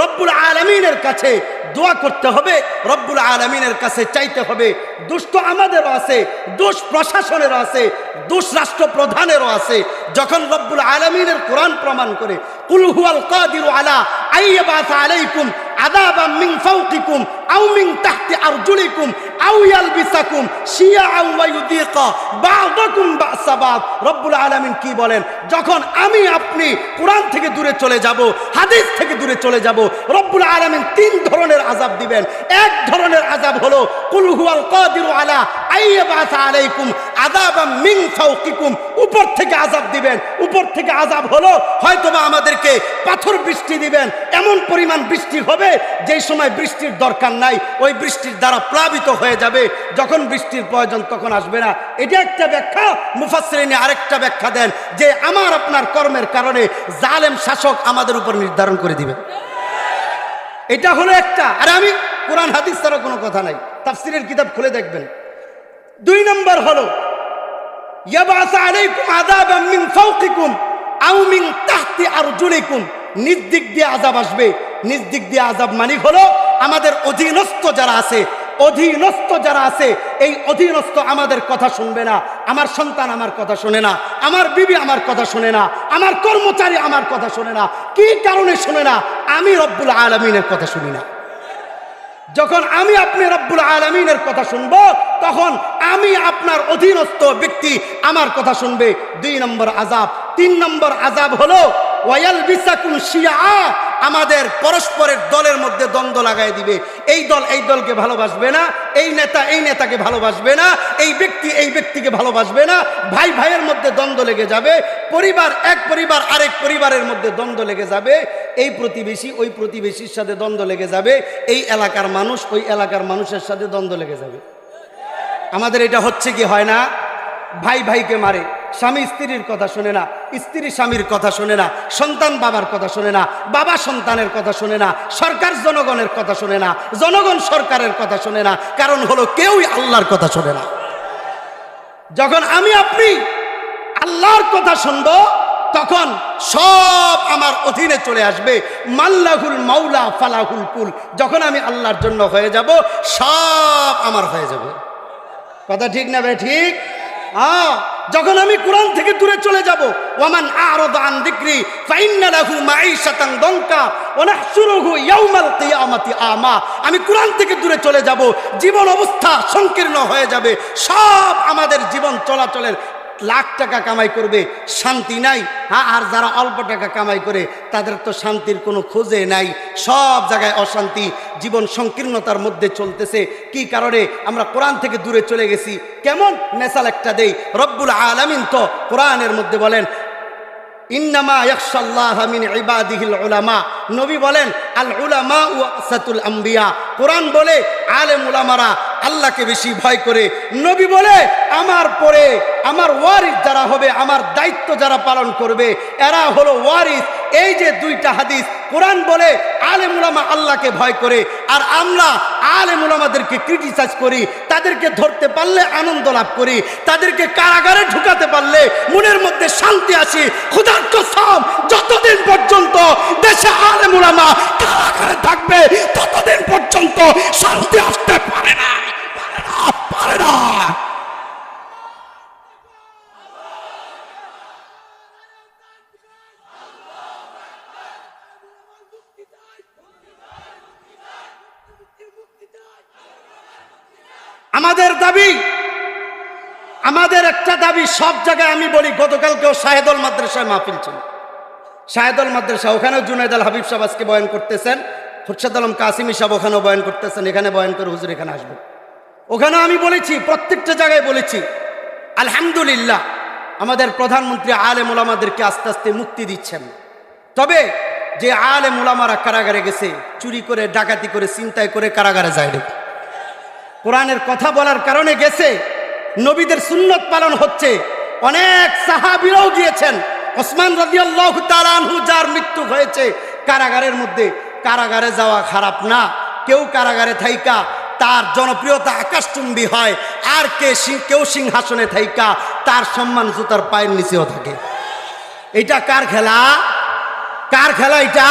রব্বুল আলামিনের কাছে দোয়া করতে হবে, রব্বুল আলামিনের কাছে চাইতে হবে। দোষ তো আমাদেরও আছে, দোষ প্রশাসনেরও আছে, দোষ রাষ্ট্রপ্রধানেরও আছে। যখন রব্বুল আলামিনের কোরআন প্রমাণ করে কুল হুয়াল কাদিরু আলা আইয়াবাস আলাইকুম আযাবাম মিন ফাওকিকুম আও মিন তাহতি আরজুলিকুম আও ইয়ালবিসাকুম শিয়াআন ওয়া ইউযীকা বা'দাকুম বা'সা বা'দ। রব্বুল আলামিন কি বলেন? যখন আমি আপনি কোরআন থেকে দূরে চলে যাব, হাদিস থেকে দূরে চলে যাব, রব্বুল আলামিন তিন ধরনের আযাব দিবেন। এক ধরনের আযাব হলো কুল হুয়াল কাদিরু আলা আইয়াবাস আলাইকুম আযাবাম মিন ফাওকিকুম, উপর থেকে আযাব দিবেন। উপর থেকে আযাব হলো হয়তোবা আমাদেরকে পাথর বৃষ্টি দিবেন, এমন পরিমাণ বৃষ্টি হবে যেই সময় বৃষ্টির দরকার নাই, ওই বৃষ্টির দ্বারা প্লাবিত হয়ে যাবে। যখন বৃষ্টির প্রয়োজন তখন আসবে না। এটা একটা ব্যাখ্যা। মুফাসসিরিন আরেকটা ব্যাখ্যা দেন যে আমার আপনার কর্মের কারণে জালেম শাসক আমাদের উপর নির্ধারণ করে দিবে। এটা হলো একটা। আর আমি কোরআন হাদিস ছাড়া কোনো কথা নাই, তাফসীরের কিতাব খুলে দেখবেন। দুই নম্বর হলো ইয়াবাস আলাইকুম আযাবাম মিন ফাওকিকুম আও মিন তাহতি আরজুলিকুম, নিজ দিক দিয়ে আযাব আসবে। নিজ দিক দিয়ে আযাব মানে হলো আমাদের অধীনস্থ যারা আছে, অধীনস্থ যারা আছে, এই অধীনস্থ আমাদের কথা শুনবে না। আমার সন্তান আমার কথা শোনে না, আমার বিবি আমার কথা শোনে না, আমার কর্মচারী আমার কথা শোনে না। কি কারণে শোনে না? আমি রব্বুল আলামিনের কথা শুনি না। যখন আমি আপনি রব্বুল আলামিনের কথা শুনবো, তখন আমি আপনার অধীনস্থ ব্যক্তি আমার কথা শুনবে। দুই নম্বর আযাব। তিন নম্বর আযাব হলো ওয়ায়ালবিসাকুম শিয়া, আমাদের পরস্পরের দলের মধ্যে দ্বন্দ্ব লাগাই দিবে। এই দল এই দলকে ভালোবাসবে না, এই নেতা এই নেতাকে ভালোবাসবে না, এই ব্যক্তি এই ব্যক্তিকে ভালোবাসবে না, ভাই ভাইয়ের মধ্যে দ্বন্দ্ব লেগে যাবে, পরিবার এক পরিবার আরেক পরিবারের মধ্যে দ্বন্দ্ব লেগে যাবে, এই প্রতিবেশী ওই প্রতিবেশীর সাথে দ্বন্দ্ব লেগে যাবে, এই এলাকার মানুষ ওই এলাকার মানুষের সাথে দ্বন্দ্ব লেগে যাবে। আমাদের এটা হচ্ছে কি হয় না? ভাই ভাইকে মারে, স্বামী স্ত্রীর কথা শোনে না, স্ত্রী স্বামীর কথা শোনে না, সন্তান বাবার কথা শোনে না, বাবা সন্তানের কথা শোনে না, সরকার জনগণের কথা শোনে না, জনগণ সরকারের কথা শোনে না। কারণ হলো কেউই আল্লাহর কথা শোনে না। যখন আমি আপনি আল্লাহর কথা শুনবো, তখন সব আমার অধীনে চলে আসবে। মাল্লাহুল মাওলা ফালাহুল কুল। যখন আমি আল্লাহর জন্য হয়ে যাব, সব আমার হয়ে যাবে। কথা ঠিক না ভাই? ঠিক। যখন আমি কোরআন থেকে দূরে চলে যাব, ওয়ামান আ'রাদা আন যিকরি ফাইন্না লাহু মাঈশাতান দনকা ওয়া নাহশুরুহু ইয়াওমাল কিয়ামাতি আমা। আমি কোরআন থেকে দূরে চলে যাব, জীবন অবস্থা সংকীর্ণ হয়ে যাবে। সব আমাদের জীবন চলাচলের লাখ টাকা কামাই করবে, শান্তি নাই। হ্যাঁ, আর যারা অল্প টাকা কামাই করে তাদের তো শান্তির কোনো খোঁজে নাই, সব জায়গায় অশান্তি, জীবন সংকীর্ণতার মধ্যে চলতেছে। কি কারণে? আমরা কোরআন থেকে দূরে চলে গেছি। কেমন মেসাল একটা দেই, রব্বুল আলামিন তো কোরআনের মধ্যে বলেন ইন্নামা ইয়াখশাল্লাহা মিন ইবাদিহিল উলামা। নবী বলেন আল উলামা ওয়ারাসাতুল আম্বিয়া। কোরআন বলে আলেম উলামারা আল্লাহকে বেশি ভয় করে। নবী বলে আমার পরে আমার ওয়ারিস যারা হবে, আমার দায়িত্ব যারা পালন করবে, এরা হলো ওয়ারিস। এই যে দুইটা হাদিস, কোরআন বলে আলেম উলামা আল্লাহকে ভয় করে, আর আমরা আলেম উলামাদেরকে ক্রিটিসাইজ করি। তাদেরকে ধরতে পারলে আনন্দ লাভ করি, তাদেরকে কারাগারে ঢুকাতে পারলে মনের মধ্যে শান্তি আসে। খোদার কসম, যতদিন পর্যন্ত দেশে আলেম উলামা কারাগারে থাকবে ততদিন পর্যন্ত শান্তি আসতে পারে না, পারে না। আমাদের দাবি, আমাদের একটা দাবি সব জায়গায় আমি বলি। গতকালকেও শাহেদুল মাদ্রাসায় মাহফিল ছিল, শাহেদুল মাদ্রাসা, ওখানেও জুনায়েদ আল হাবিব সাহেব আজকে বয়ান করতেছেন, খুরশেদ আলম কাসিমি সাহেব ওখানেও বয়ান করতেছেন, এখানে বয়ান করে হুজুর এখানে আসবে। ওখানেও আমি বলেছি, প্রত্যেকটা জায়গায় বলেছি, আলহামদুলিল্লাহ আমাদের প্রধানমন্ত্রী আলেম উলামাদেরকে আস্তে আস্তে মুক্তি দিচ্ছেন। তবে যে আলেম উলামারা কারাগারে গেছে, চুরি করে, ডাকাতি করে, ছিনতাই করে কারাগারে যায় রে, কোরআনের কথা বলার কারণে গেছে, নবীদের সুন্নত পালন হচ্ছে। অনেক সাহাবীরাও গিয়েছেন। ওসমান রাদিয়াল্লাহু তাআলা আনহু যার মৃত্যু হয়েছে কারাগারের মধ্যে, কারাগারে যাওয়া খারাপ না। কেউ কারাগারে থাইকা তার জনপ্রিয়তা আকাশচুম্বী হয়, আর কেউ সিংহাসনে থাইকা তার সম্মান জুতার পায়ের নিচেও থাকে। এটা কার খেলা? কার খেলা এটা?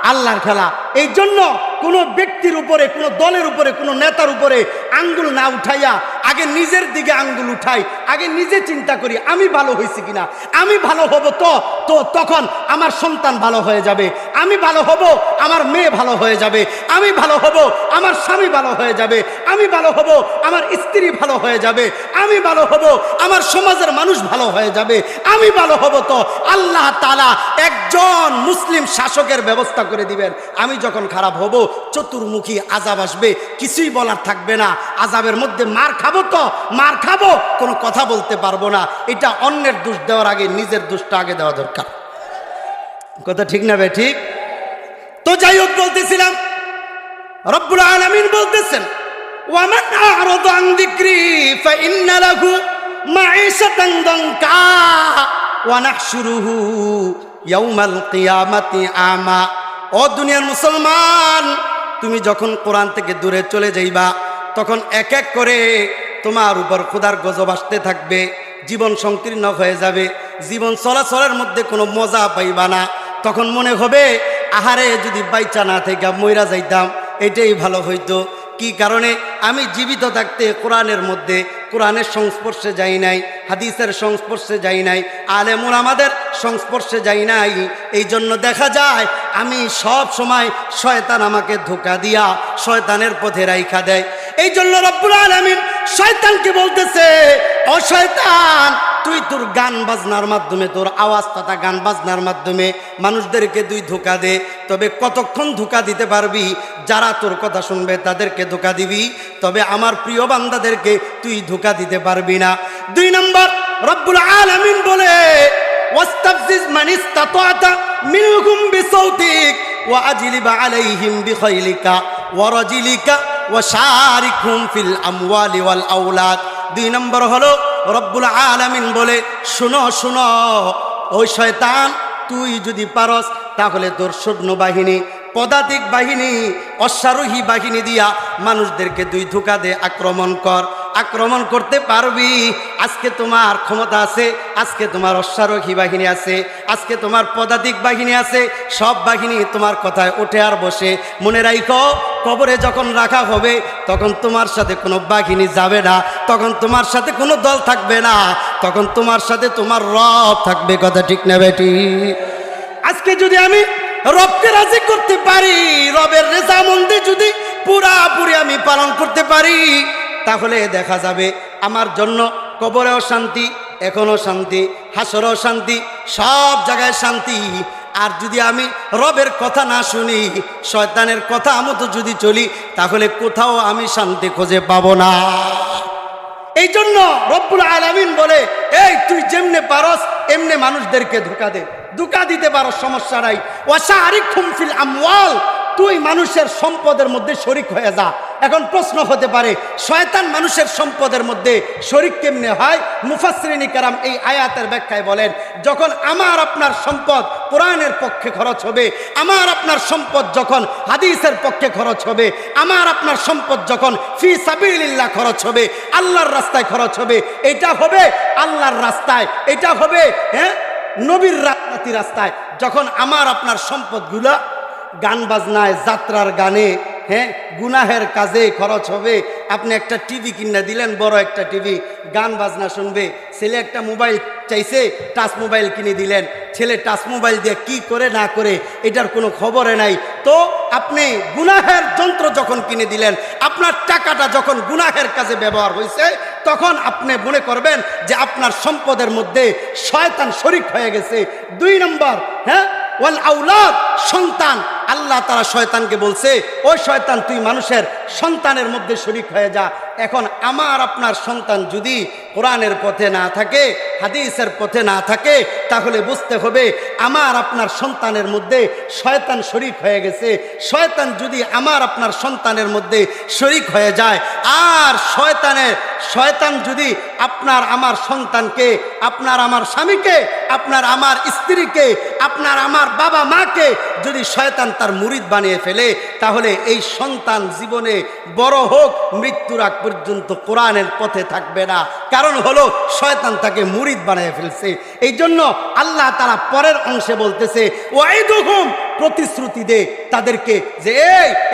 আল্লাহর খেলা। এই জন্য কোনো ব্যক্তির উপরে, কোনো দলের উপরে, কোনো নেতার উপরে আঙ্গুল না উঠাইয়া আগে নিজের দিকে আঙ্গুল উঠাই, আগে নিজে চিন্তা করি আমি ভালো হয়েছি কিনা। আমি ভালো হব তো তখন আমার সন্তান ভালো হয়ে যাবে, আমি ভালো হব আমার মেয়ে ভালো হয়ে যাবে, আমি ভালো হব আমার স্বামী ভালো হয়ে যাবে, আমি ভালো হব আমার স্ত্রী ভালো হয়ে যাবে, আমি ভালো হব আমার সমাজের মানুষ ভালো হয়ে যাবে, আমি ভালো হব তো আল্লাহ তাআলা একজন মুসলিম শাসকের ব্যবস্থা করে দিবেন। আমি যখন খারাপ হব চতুর্মুখী আযাব আসবে, কিছুই বলার থাকবে না। আযাবের মধ্যে মার খাবো, তো মার খাবো, কোনো কথা বলতে পারবো না। এটা অন্যের দোষ দেওয়ার আগে নিজের দোষটা আগে দেওয়া দরকার। কথা ঠিক না ভাই? ঠিক তো। যাই হোক, বলতেছিলাম রব্বুল আলামিন বলতেছেন ওয়ামান আ'রাদা আন যিকরি ফাইন্না লাহু মাঈশাতান দানকা ওয়া নাহশুরুহু ইয়াউমাল কিয়ামাতি আমা। ও দুনিয়ার মুসলমান, তুমি যখন কোরআন থেকে দূরে চলে যাইবা তখন এক এক করে তোমার উপর খোদার গজব আসতে থাকবে, জীবন সংকীর্ণ হয়ে যাবে, জীবন চলাচলের মধ্যে কোনো মজা পাইবা না। তখন মনে হবে আহারে যদি বাইচা না থেকে মইরা যাইতাম এটাই ভালো হইতো। কি কারণে? আমি জীবিত থাকতে কোরআনের মধ্যে, কোরআনের সংস্পর্শে যাই নাই, হাদিসের সংস্পর্শে যাই নাই, আলেম উলামাদের সংস্পর্শে যাই নাই। এই জন্য দেখা যায় আমি সব সময় শয়তান আমাকে ধোঁকা দিয়া শয়তানের পথে রাইখা দেয়। এই জন্য রব্বুল আলামিন শয়তানকে বলতেছে, ও শয়তান, তুই তোর গান বাজনার মাধ্যমে, তোর আওয়াজ তথা গান বাজনার মাধ্যমে মানুষদেরকে তুই ধোঁকা দে। তবে কতক্ষণ ধোঁকা দিতে পারবি? যারা তোর কথা শুনবে তাদেরকে ধোঁকা দিবি, তবে আমার প্রিয় বান্দাদেরকে তুই ধোঁকা দিতে পারবি না। 2 নম্বর, রব্বুল আলামিন বলে ওয়াস্তাফজিজ মান ইসতাতা'তা মিনহুম বিসাউতিক ওয়া আজলিব আলাইহিম বিখাইলিকা ওয়া রাজিলিকা ওয়া শারিকহুম ফিল আমওয়ালি ওয়াল আওলাদ। 2 নম্বর হলো রব্বুল আলামিন বলে, শোনো শোনো ওই শয়তান, তুই যদি পারস তাহলে তোর সৈন্যবাহিনী, পদাতিক বাহিনী, অশ্বারোহী বাহিনী দিয়া মানুষদেরকে তুই ধোঁকা দে, আক্রমণ কর। আক্রমণ করতে পারবি। আজকে তোমার ক্ষমতা আছে, আজকে তোমার অশ্বারোহী বাহিনী আছে, আজকে তোমার পদাতিক বাহিনী আছে, সব বাহিনী তোমার কথায় ওঠে আর বসে। মনে রাখো, কবরে যখন রাখা হবে তখন তোমার সাথে কোনো বাহিনী যাবে না, তখন তোমার সাথে কোনো দল থাকবে না, তখন তোমার সাথে তোমার রব থাকবে। কথা ঠিক না বেটি? আজকে যদি আমি রবকে রাজি করতে পারি, রবের রেজামন্দি যদি পুরাপুরি আমি পালন করতে পারি, তাহলে দেখা যাবে আমার জন্য কবরেও শান্তি, এখনো শান্তি, হাসরও শান্তি, সব জায়গায় শান্তি। আর যদি আমি রবের কথা না শুনি, শয়তানের কথা মতো যদি চলি, তাহলে কোথাও আমি শান্তি খুঁজে পাবো না। এই জন্য রব্বুল আলামিন বলে, এই তুই যেমনে পারস এমনে মানুষদেরকে ধোঁকা দে, ধোঁকা দিতে পারো, সমস্যা নাই। ওয়াশারিকহুম ফিল আমওয়াল, তুই মানুষের সম্পদের মধ্যে শরিক হয়ে যা। এখন প্রশ্ন হতে পারে, শয়তান মানুষের সম্পদের মধ্যে শরিক কেমনে হয়? মুফাসসিরিন কেরাম এই আয়াতের ব্যাখ্যায় বলেন, যখন আমার আপনার সম্পদ কোরআনের পক্ষে খরচ হবে, আমার আপনার সম্পদ যখন হাদিসের পক্ষে খরচ হবে, আমার আপনার সম্পদ যখন ফি সাবিলিল্লাহ খরচ হবে, আল্লাহর রাস্তায় খরচ হবে, এটা হবে আল্লাহর রাস্তায়, এটা হবে নবীর রাস্তায়। যখন আমার আপনার সম্পদগুলা গান বাজনায়, যাত্রার গানে, গুনাহের কাজে খরচ হবে। আপনি একটা টিভি কিনে দিলেন, বড় একটা টিভি, গান বাজনা শুনবে। ছেলে একটা মোবাইল চাইছে, টাচ মোবাইল কিনে দিলেন। ছেলে টাচ মোবাইল দিয়ে কি করে না করে এটার কোনো খবরে নাই। তো আপনি গুনাহের যন্ত্র যখন কিনে দিলেন, আপনার টাকাটা যখন গুনাহের কাজে ব্যবহার হয়েছে, তখন আপনি মনে করবেন যে আপনার সম্পদের মধ্যে শয়তান শরিক হয়ে গেছে। 2 নম্বর, ওয়াল আউলাদ, সন্তান। আল্লাহ তাআলা শয়তানকে বলছে, ওই শয়তান তুই মানুষের সন্তানের মধ্যে শরিক হয়ে যা। এখন আমার আপনার সন্তান যদি কোরআনের পথে না থাকে, হাদিসের পথে না থাকে, তাহলে বুঝতে হবে আমার আপনার সন্তানের মধ্যে শয়তান শরিক হয়ে গেছে। শয়তান যদি আমার আপনার সন্তানের মধ্যে শরিক হয়ে যায়, আর শয়তান যদি আপনার আমার সন্তানকে, আপনার আমার স্বামীকে, আপনার আমার স্ত্রীকে, আপনার আমার বাবা মাকে যদি শয়তান তার মুরিদ বানিয়ে ফেলে, তাহলে এই সন্তান জীবনে বড় হোক, মৃত্যুর আগ পর্যন্ত কোরআনের পথে থাকবে না। কারণ হলো শয়তান তাকে মুরিদ বানিয়ে ফেলছে। এই জন্য আল্লাহ তাআলা পরের অংশে বলতেছে, ওয়াইদুহুম, প্রতিশ্রুতি দে তাদেরকে যে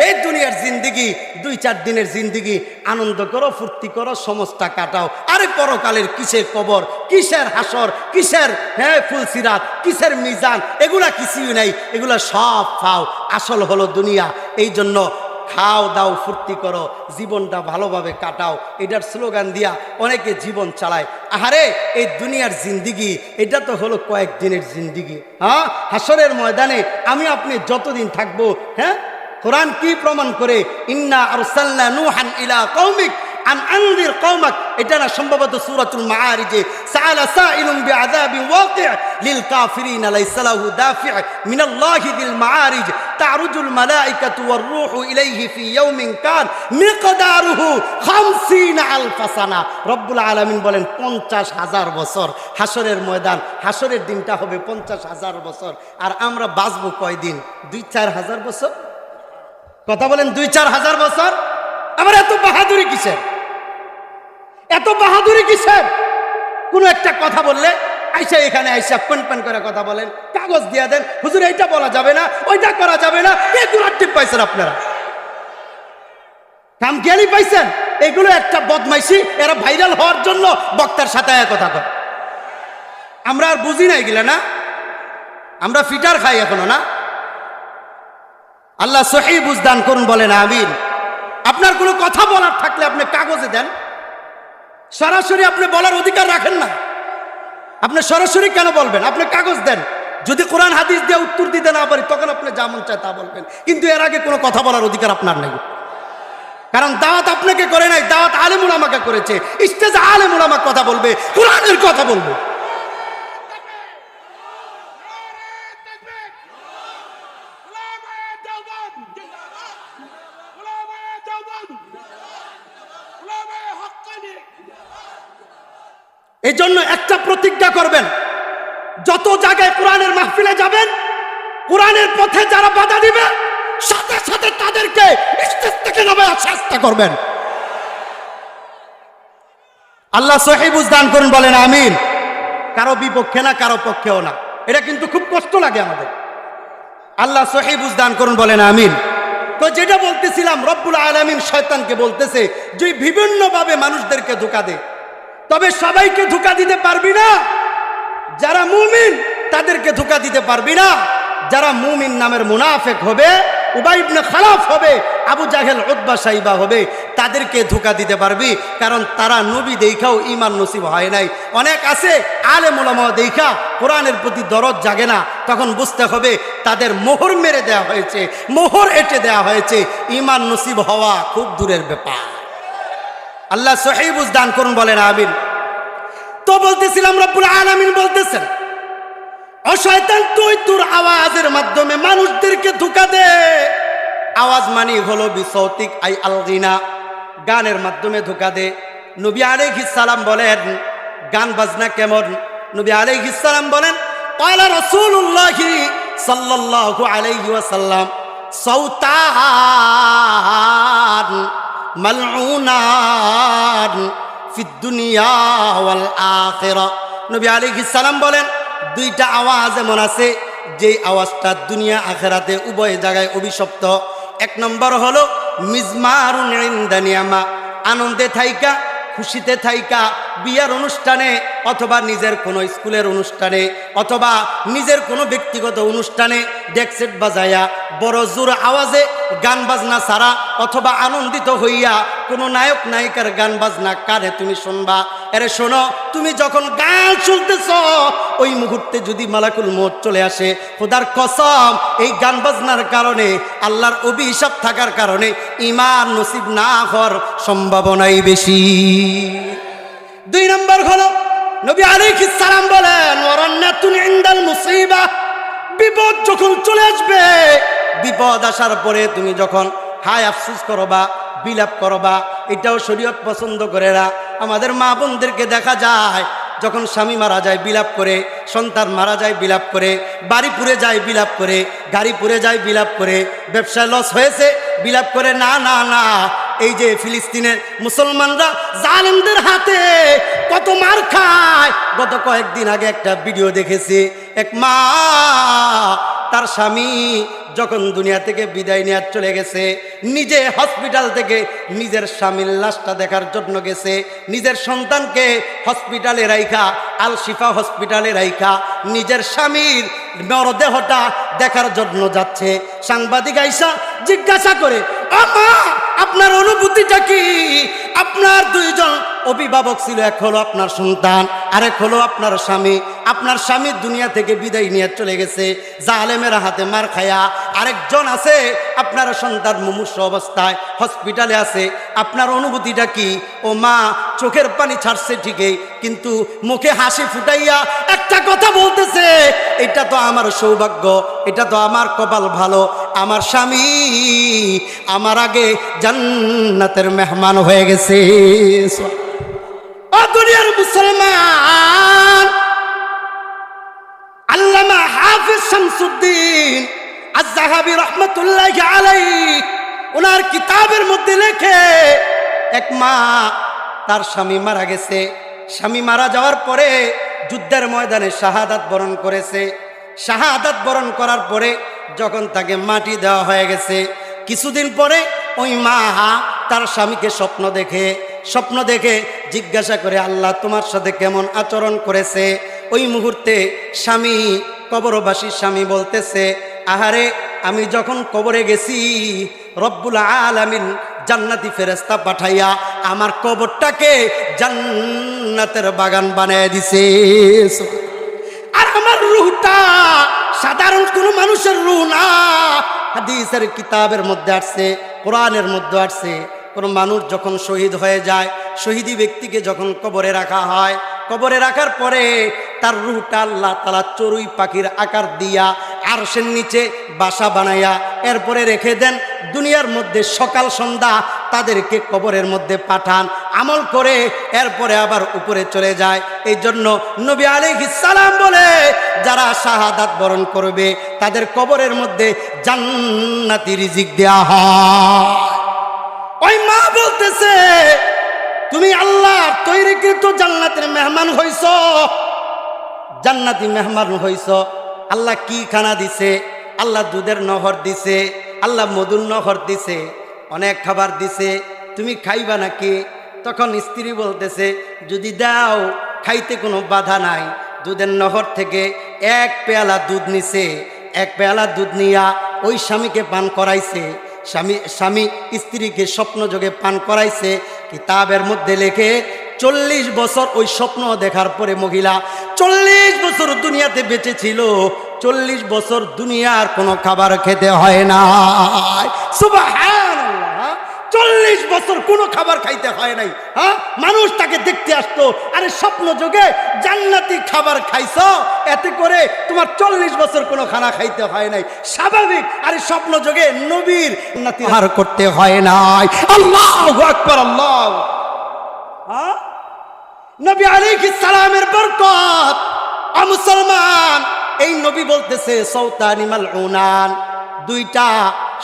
এই দুনিয়ার জিন্দিগি 2-4 দিনের জিন্দিগি, আনন্দ করো, ফুর্তি করো, সমস্যা কাটাও। আরে পরকালের কিসের কবর, কিসের হাসর, কিসের ফুলসিরাত, কিসের মিজান, এগুলা কিছুই নাই, এগুলা সব ফাও। আসল হলো দুনিয়া। এই জন্য খাও দাও, ফুর্তি করো, জীবনটা ভালোভাবে কাটাও, এটার স্লোগান দিয়া অনেকে জীবন চালায়। আহারে এই দুনিয়ার জিন্দিগি এটা তো হলো কয়েকদিনের জিন্দিগি। হাসরের ময়দানে আমি আপনি যতদিন থাকবো, কোরআন কি প্রমাণ করে? ইন্না আরসালনা নূহান ইলা কওমিক আন আনযির কওমাক, এটা না সম্ভবত সূরাতুল মাআরিজে, সাআলা সাইলুন বিআযাবিন ওয়াকি' লিল কাফিরিনা লাইসা লাহু দাফি' মিনাল্লাহি যিল মাআরিজ তা'রুজুল মালাইকাতু ওয়ার রূহু ইলাইহি ফি ইয়াউমিন কান মিকদারুহু 50 আলফ সানা। রব্বুল আলামিন বলেন 50,000 বছর। হাসরের ময়দান, হাসরের দিনটা হবে 50,000 বছর। আর আমরা বাঁচবো কয়দিন? 2-4 হাজার বছর। কথা বলেন, 2-4 হাজার বছর। আবার এত বাহাদুরি কিসের? এত বাহাদুরি কিসের? কোন একটা কথা বললে আইসা এখানে আইসা পেন করে কথা বলেন, কাগজ দিয়ে দেন, হুজুর এইটা বলা যাবে না, ওইটা করা যাবে না। এগুলো টিপ পাইছেন আপনারা, কামজ্ঞানী পাইছেন। এগুলো একটা বদমাইশি, এরা ভাইরাল হওয়ার জন্য বক্তার সাথে কথা কয়। আমরা আর বুঝি না এগুলা, না আমরা ফিটার খাই এখনো না। আল্লাহ সহিহ বুঝদান করুন, বলেন আমিন। আপনার কোনো কথা বলার থাকলে আপনি কাগজে দেন, সরাসরি আপনি বলার অধিকার রাখেন না। আপনি সরাসরি কেন বলবেন? আপনি কাগজ দেন। যদি কোরআন হাদিস দিয়ে উত্তর দিতে না পারি, তখন আপনি যা মন চায় তা বলবেন, কিন্তু এর আগে কোনো কথা বলার অধিকার আপনার নেই। কারণ দাওয়াত আপনাকে করে নাই, দাওয়াত আলেম উলামাকে করেছে। স্টেজে আলেম উলামা কথা বলবে, কোরআনের কথা বলবে। এই জন্য একটা প্রতিজ্ঞা করবেন, যত জায়গায় কোরআনের মাহফিলে যাবেন, কোরআনের পথে যারা বাধা দিবে, সাথে সাথে তাদেরকে স্টেজ থেকে নামে শাস্তি করবেন। আল্লাহ সহিহ বুঝদান করুন, বলেন আমিন। কারো বিপক্ষে না, কারো পক্ষেও না। এটা কিন্তু খুব কষ্ট লাগে আমাদের। আল্লাহ সহিহ বুঝদান করুন, বলেন আমিন। তো যেটা বলতেছিলাম, রব্বুল আলামিন শয়তানকে বলতেছে যে বিভিন্নভাবে মানুষদেরকে ধোঁকা দে, তবে সবাইকে ধোঁকা দিতে পারবি না। যারা মুমিন তাদেরকে ধোঁকা দিতে পারবি না। যারা মুমিন নামের মুনাফিক হবে উবাই ইবনে খালাফ হবে, আবু জাহেল উতবা সাইবা হবে, তাদেরকে ধোঁকা দিতে পারবি, কারণ তারা নবী দেখাও ঈমান নসিব হয় নাই। অনেক আছে আলেম ওলামা দেখা কোরআনের প্রতি দরদ জাগে না, তখন বুঝতে হবে তাদের মোহর মেরে দেওয়া হয়েছে, মোহর এঁটে দেওয়া হয়েছে, ঈমান নসিব হওয়া খুব দূরের ব্যাপার। আল্লাহ সহিহ বুঝ দান করুন, বলেন আমিন। তো বলতেছিলাম রব্বুল আলামিন বলতেছেন, ও শয়তান তুই তোর আওয়াজের মাধ্যমে মানুষদেরকে ধোঁকা দে। আওয়াজ মানে হলো বিসৌতিক আই আলগিনা, গানের মাধ্যমে ধোঁকা দে। নবী আলাইহিস সালাম বলেন গান বাজনা কেমন? নবী আলাইহিস সালাম বলেন ক্বালা রাসূলুল্লাহি সাল্লাল্লাহু আলাইহি ওয়াসাল্লাম সাউতান মালউনান ফিদ দুনিয়া ওয়াল আখিরা। নবী আলাইহিস সালাম বলেন দুইটা আওয়াজ এমন আছে যে আওয়াজটা দুনিয়া আখিরাতে উভয় জায়গায় অভিশপ্ত। এক নম্বর হলো মিজমারুন ইনদা নিয়ামা, আনন্দে থাইকা খুশিতে থাইকা বিয়ার অনুষ্ঠানে অথবা নিজের কোনো স্কুলের অনুষ্ঠানে অথবা নিজের কোনো ব্যক্তিগত অনুষ্ঠানে ডেক সেট বাজায়া বড় জোর আওয়াজে গান বাজনা ছাড়া অথবা আনন্দিত হইয়া কোনো নায়ক নায়িকার গান বাজনা কানে তুমি শুনবা। আরে শোনো, তুমি যখন গান শুনতেছ ওই মুহূর্তে যদি মালাকুল মউত চলে আসে, খোদার কসম এই গান বাজনার কারণে আল্লাহর অভিশাপ থাকার কারণে ঈমান নসিব না হওয়ার সম্ভাবনাই বেশি। দুই নম্বর হলো নবী আলাইহিস সালাম বলেন ওয়ারান্নাতুন ইনদাল মুসিবা, বিপদ যখন চলে আসবে, বিপদ আসার পরে তুমি যখন হায় আফসোস করবা, বিলাপ করবা, এটাও শরীয়ত পছন্দ করে না। আমাদের মা বোনদেরকে দেখা যায় যখন স্বামী মারা যায় বিলাপ করে, সন্তান মারা যায় বিলাপ করে, বাড়ি পুড়ে যায় বিলাপ করে, গাড়ি পুড়ে যায় বিলাপ করে, ব্যবসায় লস হয়েছে বিলাপ করে। না না না, এই যে ফিলিস্তিনের মুসলমানরা জালেমদের হাতে কত মার খায়। গত কয়েকদিন আগে একটা ভিডিও দেখেছি, এক মা তার স্বামী যখন দুনিয়া থেকে বিদায় নেওয়ার চলে গেছে, নিজে হসপিটাল থেকে নিজের স্বামীর লাশটা দেখার জন্য গেছে, নিজের সন্তানকে হসপিটালে রাইখা, আল শিফা হসপিটালে রাইখা নিজের স্বামীর মরদেহটা দেখার জন্য যাচ্ছে। সাংবাদিক আইসা জিজ্ঞাসা করে, ও মা আপনার অনুভূতিটা কি? আপনার দুইজন অভিভাবক ছিল, এক হলো আপনার সন্তান, আরেক হলো আপনার স্বামী। আপনার স্বামী দুনিয়া থেকে বিদায় নিয়ে চলে গেছে জালেমের হাতে মার খায়া, আরেকজন আছে আপনার সন্তান মুমূর্ষ অবস্থায় হসপিটালে আছে। আপনার অনুভূতিটা কি? ও মা চোখের পানি ছাড়ছে ঠিকই, কিন্তু মুখে হাসি ফুটাইয়া একটা কথা বলতেছে, এটা তো আমার সৌভাগ্য, এটা তো আমার কপাল ভালো, আমার স্বামী আমার আগে জান্নাতের মেহমান হয়ে গেছে। ও দুনিয়ার মুসলমান, আল্লামা হাফিজ শামসুদ্দিন আয-যাহাবী রাহমাতুল্লাহি আলাইহি ওনার কিতাবের মধ্যে লেখে, এক মা তার স্বামী মারা গেছে, স্বামী মারা যাওয়ার পরে যুদ্ধের ময়দানে শাহাদাত বরণ করেছে। শাহাদাত বরণ করার পরে যখন তাকে মাটি দেওয়া হয়ে গেছে, কিছুদিন পরে ওই মা তার স্বামীকে স্বপ্ন দেখে জিজ্ঞাসা করে, আল্লাহ তোমার সাথে কেমন আচরণ করেছে? ওই মুহূর্তে স্বামী, কবরবাসী স্বামী বলতেছে, আহারে আমি যখন কবরে গেছি রব্বুল আলামিন জান্নাতি ফেরেশতা পাঠাইয়া আমার কবরটাকে জান্নাতের বাগান বানায় দিছে। আর আমার রূহটা সাধারণ কোনো মানুষের রূহ না। হাদিসের কিতাবের মধ্যে আসছে, কোরআনের মধ্যে আসছে, কোনো মানুষ যখন শহীদ হয়ে যায়, শহীদি ব্যক্তিকে যখন কবরে রাখা হয়, কবরে রাখার পরে তার রূহটা আল্লাহ তাআলা চড়ুই পাখির আকার দিয়া আরশের নিচে বাসা বানাইয়া এরপরে রেখে দেন। দুনিয়ার মধ্যে সকাল সন্ধ্যা তাদেরকে কবরের মধ্যে পাঠান, আমল করে এরপরে আবার উপরে চলে যায়। এই জন্য নবী আলাইহিস সালাম বলে, যারা শাহাদাত বরণ করবে তাদের কবরের মধ্যে জান্নাতি রিজিক দেয়া হয়। ওই মা বলতেছে, তুমি আল্লাহর তৈরিকৃত জান্নাতের মেহমান হইছ, জান্নাতি মেহমান হইছ। আল্লাহ কি খানা দিছে? আল্লাহ দুধের নহর দিছে, আল্লাহ মধুর নহর দিছে, অনেক খাবার দিছে, তুমি খাইবা নাকি? তখন স্ত্রী বলতেছে, যদি দাও খাইতে কোনো বাধা নাই। দুধের নহর থেকে এক পেয়ালা দুধ নিছে, এক পেয়ালা দুধ নিয়া ওই স্বামীকে পান করাইছে, স্বামী স্ত্রীকে স্বপ্ন যোগে পান করাইছে। কিতাবের মধ্যে লেখে 40 বছর ওই স্বপ্ন দেখার পরে মহিলা 40 বছর দুনিয়াতে বেঁচে ছিল, 40 বছর দুনিয়ার কোনো খাবার খেতে হয় না। সুবহানাল্লাহ, 40 বছর কোনো খাবার খাইতে হয় নাই। হ্যাঁ, মানুষ তাকে দেখতে আসতো, আরে স্বপ্ন যোগে জান্নাতি খাবার খাইছো, এতে করে তোমার 40 বছর কোনো খানা খাইতে হয় নাই, স্বাভাবিক। আরে স্বপ্ন যোগে নবীর জান্নাতি হার করতে হয় নাই। আল্লাহু আকবার, আল্লাহ। হ্যাঁ, নবী আলাইহিস সালামের বরকত। মুসলমান, এই নবী বলতেছে সাউতানি মালউনান, দুইটা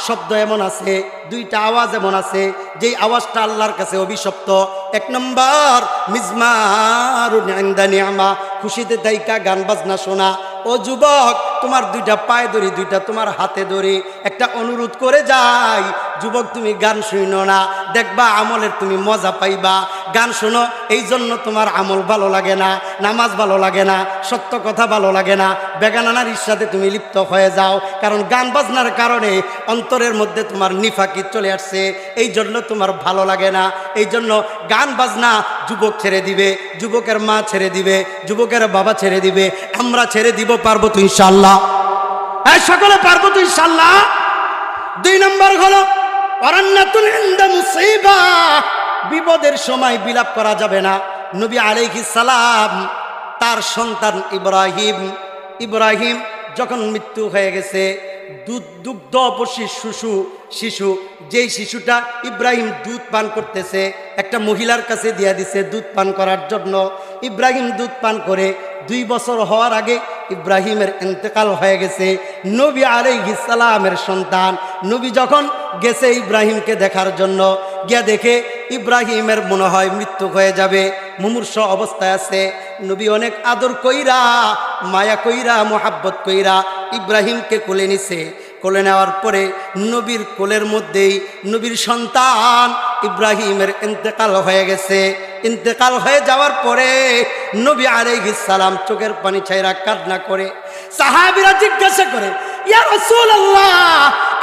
শব্দ এমন আছে, দুইটা আওয়াজ এমন আছে যেই আওয়াজটা আল্লাহর কাছে অভিশপ্ত। 1 নম্বর মিজমারুন ইনদা নি'মা, খুশিতে দাইকা গান বাজনা শোনা। ও যুবক, তোমার দুইটা পায়ে ধরি, দুইটা তোমার হাতে ধরি, একটা অনুরোধ করে যাই, যুবক তুমি গান শুনো না, দেখবা আমলের তুমি মজা পাইবা। গান শোনো, এই জন্য তোমার আমল ভালো লাগে না, নামাজ ভালো লাগে না, সত্য কথা ভালো লাগে না, বেগানা নারীর সাথে তুমি লিপ্ত হয়ে যাও, কারণ গান বাজনার কারণে অন্তরের মধ্যে তোমার নিফাকি চলে আসছে, এই জন্য তোমার ভালো লাগে না। এই জন্য গান বাজনা যুবক ছেড়ে দিবে, যুবকের মা ছেড়ে দিবে, যুবকের বাবা ছেড়ে দিবে, আমরা ছেড়ে দিব। পারবো তো ইনশাআল্লাহ? হ্যাঁ, সকলে পারবো তো ইনশাআল্লাহ? 2 নম্বর হলো ওয়ারান্নাতুন ইনদা মুসিবা, বিপদের সময় বিলাপ করা যাবে না। নবী আলাইহিস সালাম তার সন্তান ইব্রাহিম যখন মৃত্যু হয়ে গেছে, দুগ্ধবশী শিশু, যেই শিশুটা ইব্রাহিম দুধ পান করতেছে, একটা মহিলার কাছে দিয়ে দিছে দুধ পান করার জন্য। ইব্রাহিম দুধ পান করে 2 বছর হওয়ার আগে ইব্রাহিমের ইন্তেকাল হয়ে গেছে। নবী আলাইহিস সালামের সন্তান নবী যখন গেছে ইব্রাহিমকে দেখার জন্য, গিয়া দেখে ইব্রাহিমের মনে হয় মৃত্যু হয়ে যাবে, মুমূর্ষ অবস্থায় আছে। নবী অনেক আদর কইরা, মায়া কইরা, মোহাব্বত কইরা ইব্রাহিমকে কোলে নিছে। কোলে নেওয়ার পরে নবীর কোলের মধ্যেই নবীর সন্তান ইব্রাহিমের ইন্তেকাল হয়ে গেছে। ইন্তেকাল হয়ে যাওয়ার পরে নবী আলাইহিস সালাম চোখের পানি ছাইরা কান্না করে। সাহাবীরা জিজ্ঞাসা করে, ইয়া রাসূলুল্লাহ,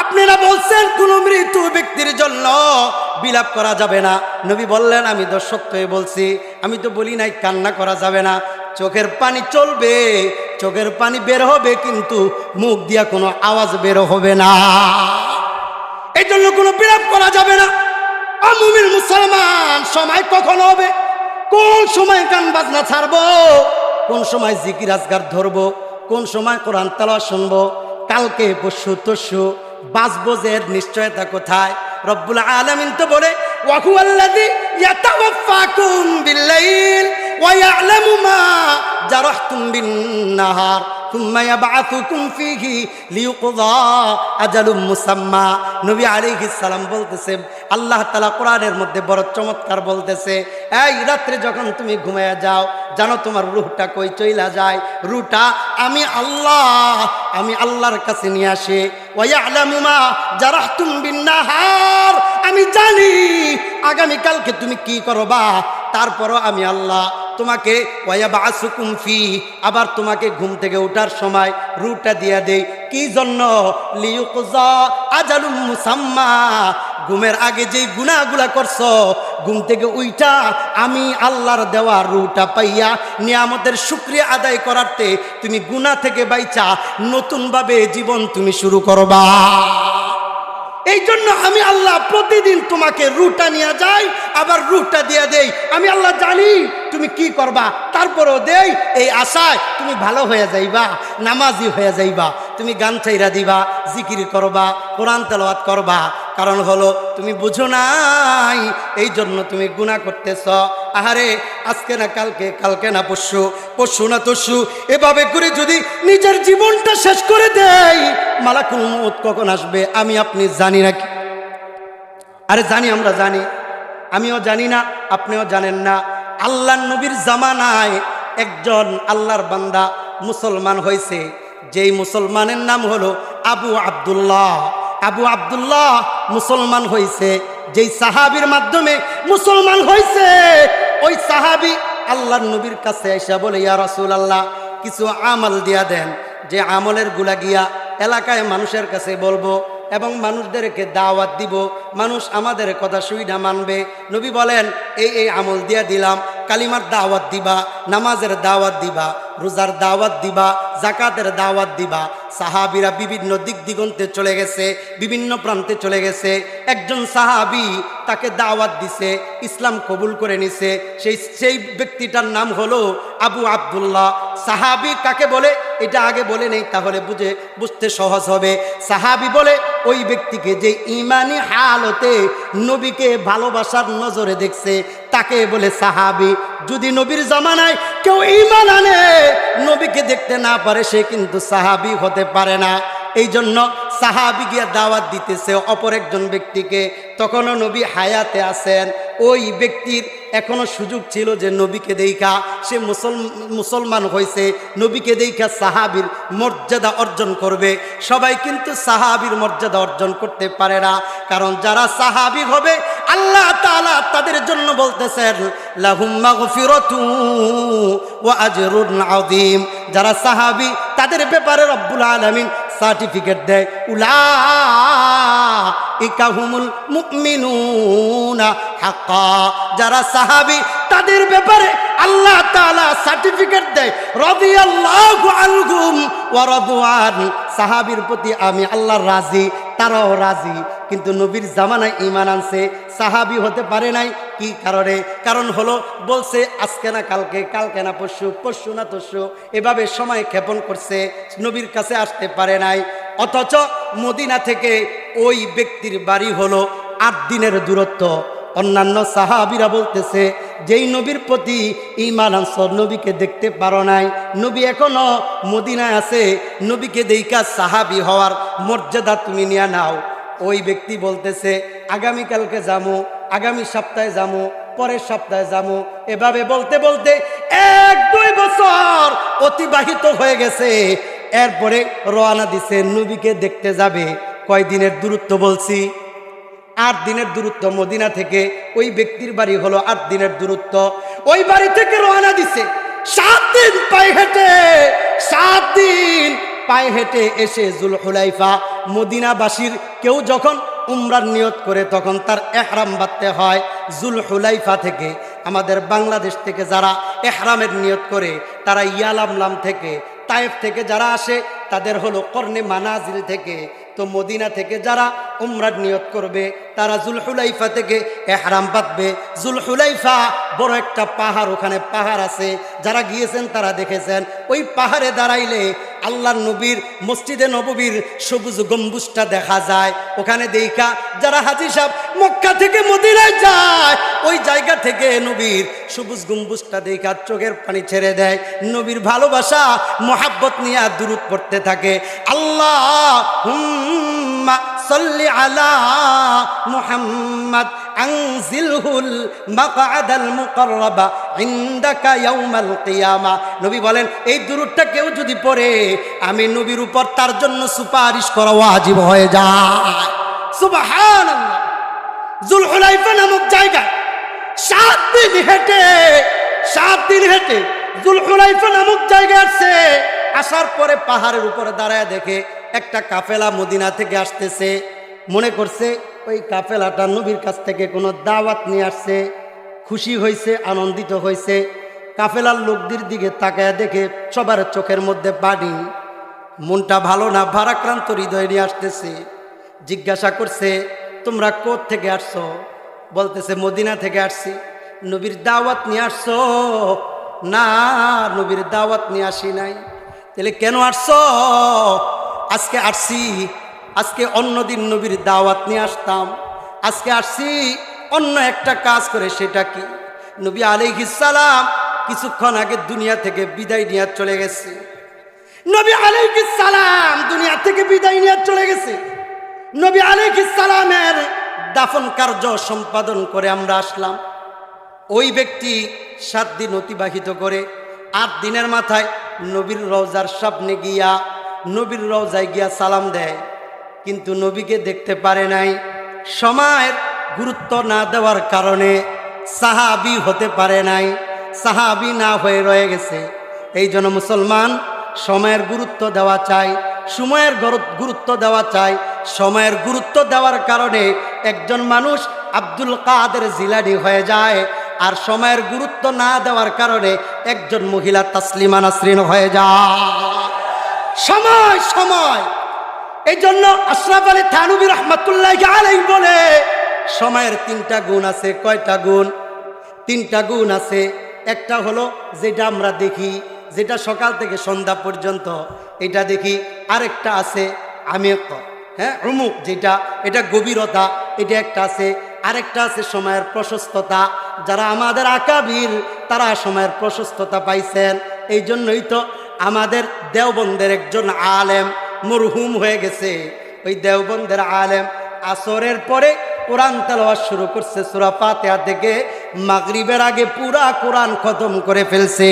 আপনারা বলছেন কোন মৃত ব্যক্তির জন্য বিলাপ করা যাবে না। নবী বললেন, আমি তো সত্যই বলছি, আমি তো বলি নাই কান্না করা যাবে না। চোখের পানি চলবে, চোখের পানি বের হবে, কিন্তু মুখ দিয়া কোনো আওয়াজ বের হবে না। এই জন্য কোনো বিলাপ করা যাবে না। মুমিন মুসলমান, সময় কখন হবে, কোন সময় গান বাজনা ছাড়বো, কোন সময় জিকির আজগার ধরবো, কোন সময় কোরআন তেলাওয়াত শুনবো, কালকে পরশু তরশু বাঁচবো, যে নিশ্চয়তা কোথায়? রব্বুল আলামিন তো বলে, ওয়া হুয়াল্লাযী ইয়াতাওয়াফাকুম বিল-লাইল ওয়া ইয়া'লামু মা জারাহতুম বিন-নাহার সুম্মা ইয়াবআথুকুম ফীহি লিইউকযা আজালুম মুসাম্মা। নবী আলাইহিস সালাম বলতেছে, আল্লাহ তাআলা কোরআনের মধ্যে বড় চমৎকার বলতেছে, এই রাত্রে যখন তুমি ঘুমায়া যাও, জানো তোমার রূহটা কই চইলা যায়? রূহটা আমি আল্লাহর কাছে নিয়ে আসে। ওয়া ইয়া'লামু মা জারাহতুম বিন-নাহার, আমি জানি আগামীকালকে তুমি কি করবা। তারপরও আমি আল্লাহ তোমাকে ওয়ায়াবাসুকুম ফি, আবার তোমাকে ঘুম থেকে ওঠার সময় রূহটা দিয়া দেই। কি জন্য? লিইউকযা আজালুম মুসাম্মা, ঘুমের আগে যেই গুনাহগুলা করছো, ঘুম থেকে উইঠা আমি আল্লাহর দেওয়া রূহটা পাইয়া নিয়ামতের শুকরিয়া আদায় করাতে তুমি গুনাহ থেকে বাইচা নতুনভাবে জীবন তুমি শুরু করবা। এই জন্য আমি আল্লাহ প্রতিদিন তোমাকে রূহটা নিয়ে যাই, আবার রূহটা দিয়ে দেই। আমি আল্লাহ জানি তুমি কি করবা, তারপরেও দেই এই আশায় তুমি ভালো হয়ে যাইবা, নামাজি হয়ে যাইবা, তুমি গান চাইরা দিবা, জিকির করবা, কোরআন তেলাওয়াত করবা। কারণ হলো তুমি বুঝো নাই, এই জন্য তুমি গুনাহ করতেছ। আহারে, আজকে না কালকে, কালকে না পরশু, পরশু না তরশু, এভাবে করে যদি নিজের জীবনটা শেষ করে দেই, মালাকুল মউত কখন আসবে আমি আপনি জানি নাকি? আরে জানি, আমরা জানি, আমিও জানি না, আপনিও জানেন না। আল্লাহর নবীর জামানায় একজন আল্লাহর বান্দা মুসলমান হয়েছে, যেই মুসলমানের নাম হলো আবু আব্দুল্লাহ মুসলমান হয়েছে। যেই সাহাবীর মাধ্যমে মুসলমান হয়েছে, ওই সাহাবী আল্লাহর নবীর কাছে এসে বলে, ইয়া রাসূলুল্লাহ, কিছু আমল দিয়া দেন, যে আমলের গুলা গিয়া এলাকায় মানুষের কাছে বলবো এবং মানুষদেরকে দাওয়াত দিব, মানুষ আমাদের কথা শুইনা মানবে। নবী বলেন এই আমল দিয়া দিলাম, কালিমার দাওয়াত দিবা, নামাজের দাওয়াত দিবা, রোজার দাওয়াত দিবা, জাকাতের দাওয়াত দিবা। সাহাবীরা বিভিন্ন দিক দিগন্তে চলে গেছে, বিভিন্ন প্রান্তে চলে গেছে। একজন সাহাবী তাকে দাওয়াত দিছে, ইসলাম কবুল করে নিছে। সেই ব্যক্তিটার নাম হলো আবু আব্দুল্লাহ। সাহাবী কাকে বলে এটা আগে বলে নেই, তাহলে বুঝতে সহজ হবে। সাহাবী বলে ওই ব্যক্তিকে যে ইমানি হালতে নবীকে ভালোবাসার নজরে দেখছে তাকে বলে সাহাবী। যদি নবীর জামানায় কেউ ঈমান আনে নবীকে দেখতে না পারে সে কিন্তু সাহাবী হতে পারে না। এই জন্য সাহাবী গিয়া দাওয়াত দিতেছে অপর একজন ব্যক্তিকে, তখনও নবী হায়াতে আছেন। ওই ব্যক্তির এখনো সুযোগ ছিল যে নবীকে দেখা সে মুসলমান হয়েছে, নবীকে দেখা সাহাবীর মর্যাদা অর্জন করবে। সবাই কিন্তু সাহাবীর মর্যাদা অর্জন করতে পারে না, কারণ যারা সাহাবী হবে আল্লাহ তাআলা তাদের জন্য বলতেছেন লাহুম মাগফিরাতুন ওয়া আজরুন আযীম। যারা সাহাবী তাদের ব্যাপারে রব্বুল আলামিন সার্টিফিকেট দেয়, উলাইকা হুমুল মুমিনুনা হাক্কা। যারা সাহাবী তাদের ব্যাপারে আল্লাহ তাআলা সার্টিফিকেট দেয় রাদিয়াল্লাহু আনহুম ওয়া রাদওয়ান। সাহাবীর প্রতি আমি আল্লাহ রাজি, তারাও রাজি। কিন্তু নবীর জামানায় ঈমান আনছে, সাহাবী হতে পারে নাই। কি কারণে? কারণ হলো বলছে আজকে না কালকে, কালকে না পরশু, পরশু না তরশু, এভাবে সময় ক্ষেপণ করছে, নবীর কাছে আসতে পারে নাই। অথচ মদিনা থেকে ওই ব্যক্তির বাড়ি হলো 8 দিনের দূরত্ব। অন্যান্য সাহাবীরা বলতেছে যেই নবীর প্রতি ঈমান আনছ নবীকে দেখতে পারো নাই, নবী এখনো মদিনায় আছে, নবীকে দেইখা সাহাবী হওয়ার মর্যাদা তুমি নিয়ে নাও। ওই ব্যক্তি বলতেছে আগামীকালকে যাবো, আগামী সপ্তাহে যাবো, পরের সপ্তাহে যাবো। এভাবে বলতে বলতে 1-2 বছর অতিবাহিত হয়ে গেছে। এরপরে রওনা দিছে নবীকে দেখতে যাবে। কয় দিনের দূরত্ব বলছি? 8 দিনের দূরত্ব মদিনা থেকে। ওই ব্যক্তির বাড়ি হলো 8 দিনের দূরত্ব। ওই বাড়ি থেকে রওনা দিছে 7 দিন পায়ে হেঁটে, 7 দিন পায়ে হেঁটে এসে জুলহুলাইফা। মদিনাবাসীর কেউ যখন উমরার নিয়ত করে তখন তার ইহরাম বাঁধতে হয় জুলহুলাইফা থেকে। আমাদের বাংলাদেশ থেকে যারা ইহরামের নিয়ত করে তারা ইয়ালামলাম থেকে, তায়েফ থেকে যারা আসে তাদের হলো কর্নে মানাজিল থেকে। তো মদিনা থেকে যারা উমরার নিয়ত করবে তারা জুলহুলাইফা থেকে ইহরাম বাঁধবে। জুলহুলাইফা বড় একটা পাহাড়, ওখানে পাহাড় আছে, যারা গিয়েছেন তারা দেখেছেন। ওই পাহাড়ে দাঁড়াইলে আল্লাহর নবীর মসজিদে নববীর সবুজ গম্বুজটা দেখা যায়। ওখানে দেখা যারা হাজী সাহেব মক্কা থেকে মদিনায় যায় ওই জায়গা থেকে নবীর সবুজ গম্বুজটা দেখা চোখের পানি ছেড়ে দেয়। নবীর ভালোবাসা মোহাব্বত নিয়ে দুরূদ পড়তে থাকে। আল্লাহুম্মা সাল্লি আলা মুহাম্মাদ আনজিলহুল মাকআদাল মুকাররাবা ইনদাকা ইয়াউমাল কিয়ামা। নবী বলেন এই দুরূদটা কেউ যদি পড়ে আমি নবীর উপর তার জন্য সুপারিশ করা ওয়াজিব হয়ে যায়। সুবহানাল্লাহ। জুলহুলাইফা নামক জায়গা 7 দিন হেঁটে জুলহুলাইফা নামক জায়গায় আসছে। আসার পরে পাহাড়ের উপরে দাঁড়ায় দেখে একটা কাফেলা মদিনা থেকে আসতেছে। মনে করছে ওই কাফেলাটা নবীর কাছ থেকে কোনো দাওয়াত নিয়ে আসছে। খুশি হয়েছে, আনন্দিত হয়েছে। কাফেলার লোকদের দিকে তাকায় দেখে সবার চোখের মধ্যে পানি, মনটা ভালো না, ভারাক্রান্ত হৃদয় নিয়ে আসতেছে। জিজ্ঞাসা করছে তোমরা কোথা থেকে আসছো? বলতেছে মদিনা থেকে আসছি। নবীর দাওয়াত নিয়ে আসছো? না, নবীর দাওয়াত নিয়ে আসি নাই। তাহলে কেন আসছো? আজকে আসছি, আজকে অন্যদিন নবীর দাওয়াত নিয়ে আসতাম, আজকে আসছি অন্য একটা কাজ করে। সেটা কি? নবী আলাইহিস সালাম কিছুক্ষণ আগে দুনিয়া থেকে বিদায় নিয়ে চলে গেছে। নবী আলাইহিস সালাম দুনিয়া থেকে বিদায় নিয়ে চলে গেছে। নবী আলাইহিস সালামের দাফন কার্য সম্পাদন করে আমরা আসলাম। ওই ব্যক্তি 7 দিন অতিবাহিত করে 8 দিনের মাথায় নবীর রওজার সামনে গিয়া, নবীর রওজায় গিয়া সালাম দেয়, কিন্তু নবীকে দেখতে পারে নাই। সময়ের গুরুত্ব না দেওয়ার কারণে সাহাবী হতে পারে নাই, সাহাবী না হয়ে রয়ে গেছে। এই জন্য মুসলমান সময়ের গুরুত্ব দেওয়া চাই। সময়ের গুরুত্ব দেওয়া চাই। সময়ের গুরুত্ব দেওয়ার কারণে একজন মানুষ আব্দুল কাদের জিলানী হয়ে যায়, আর সময়ের গুরুত্ব না দেওয়ার কারণে একজন মহিলা তাসলিমা নাসরিন হয়ে যায়। সময় সময়। এই জন্য আশরাফ আলী থানভী রহমাতুল্লাহি আলাইহি বলে সময়ের তিনটা গুণ আছে। কয়টা গুণ? তিনটা গুণ আছে। একটা হলো যেটা আমরা দেখি, যেটা সকাল থেকে সন্ধ্যা পর্যন্ত এটা দেখি। আরেকটা আছে আমিক, হ্যাঁ, উমুক, যেটা এটা গভীরতা, এটা একটা আছে। আরেকটা আছে সময়ের প্রশস্ততা। যারা আমাদের আকাবির তারা সময়ের প্রশস্ততা পাইছেন। এই জন্যই তো আমাদের দেওবন্দের একজন আলেম মরহুম হয়ে গেছে। ওই দেওবন্দের আলেম আসরের পরে কোরআন তেলাওয়াত শুরু করছে সূরা ফাতিহা থেকে মাগরিবের আগে পুরা কোরআন খতম করে ফেলছে।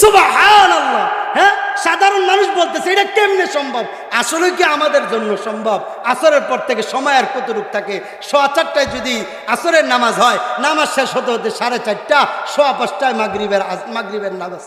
সুবহানাল্লাহ। হ্যাঁ, সাধারণ মানুষ বলতেছে এটা কেমনে সম্ভব? আসলে কি আমাদের জন্য সম্ভব? আসরের পর থেকে সময় আর কতটুক থাকে? 4:15টায় যদি আসরের নামাজ হয়, নামাজ শেষ হতে হতে 4:30, 5:15টায় মাগরিবের নামাজ।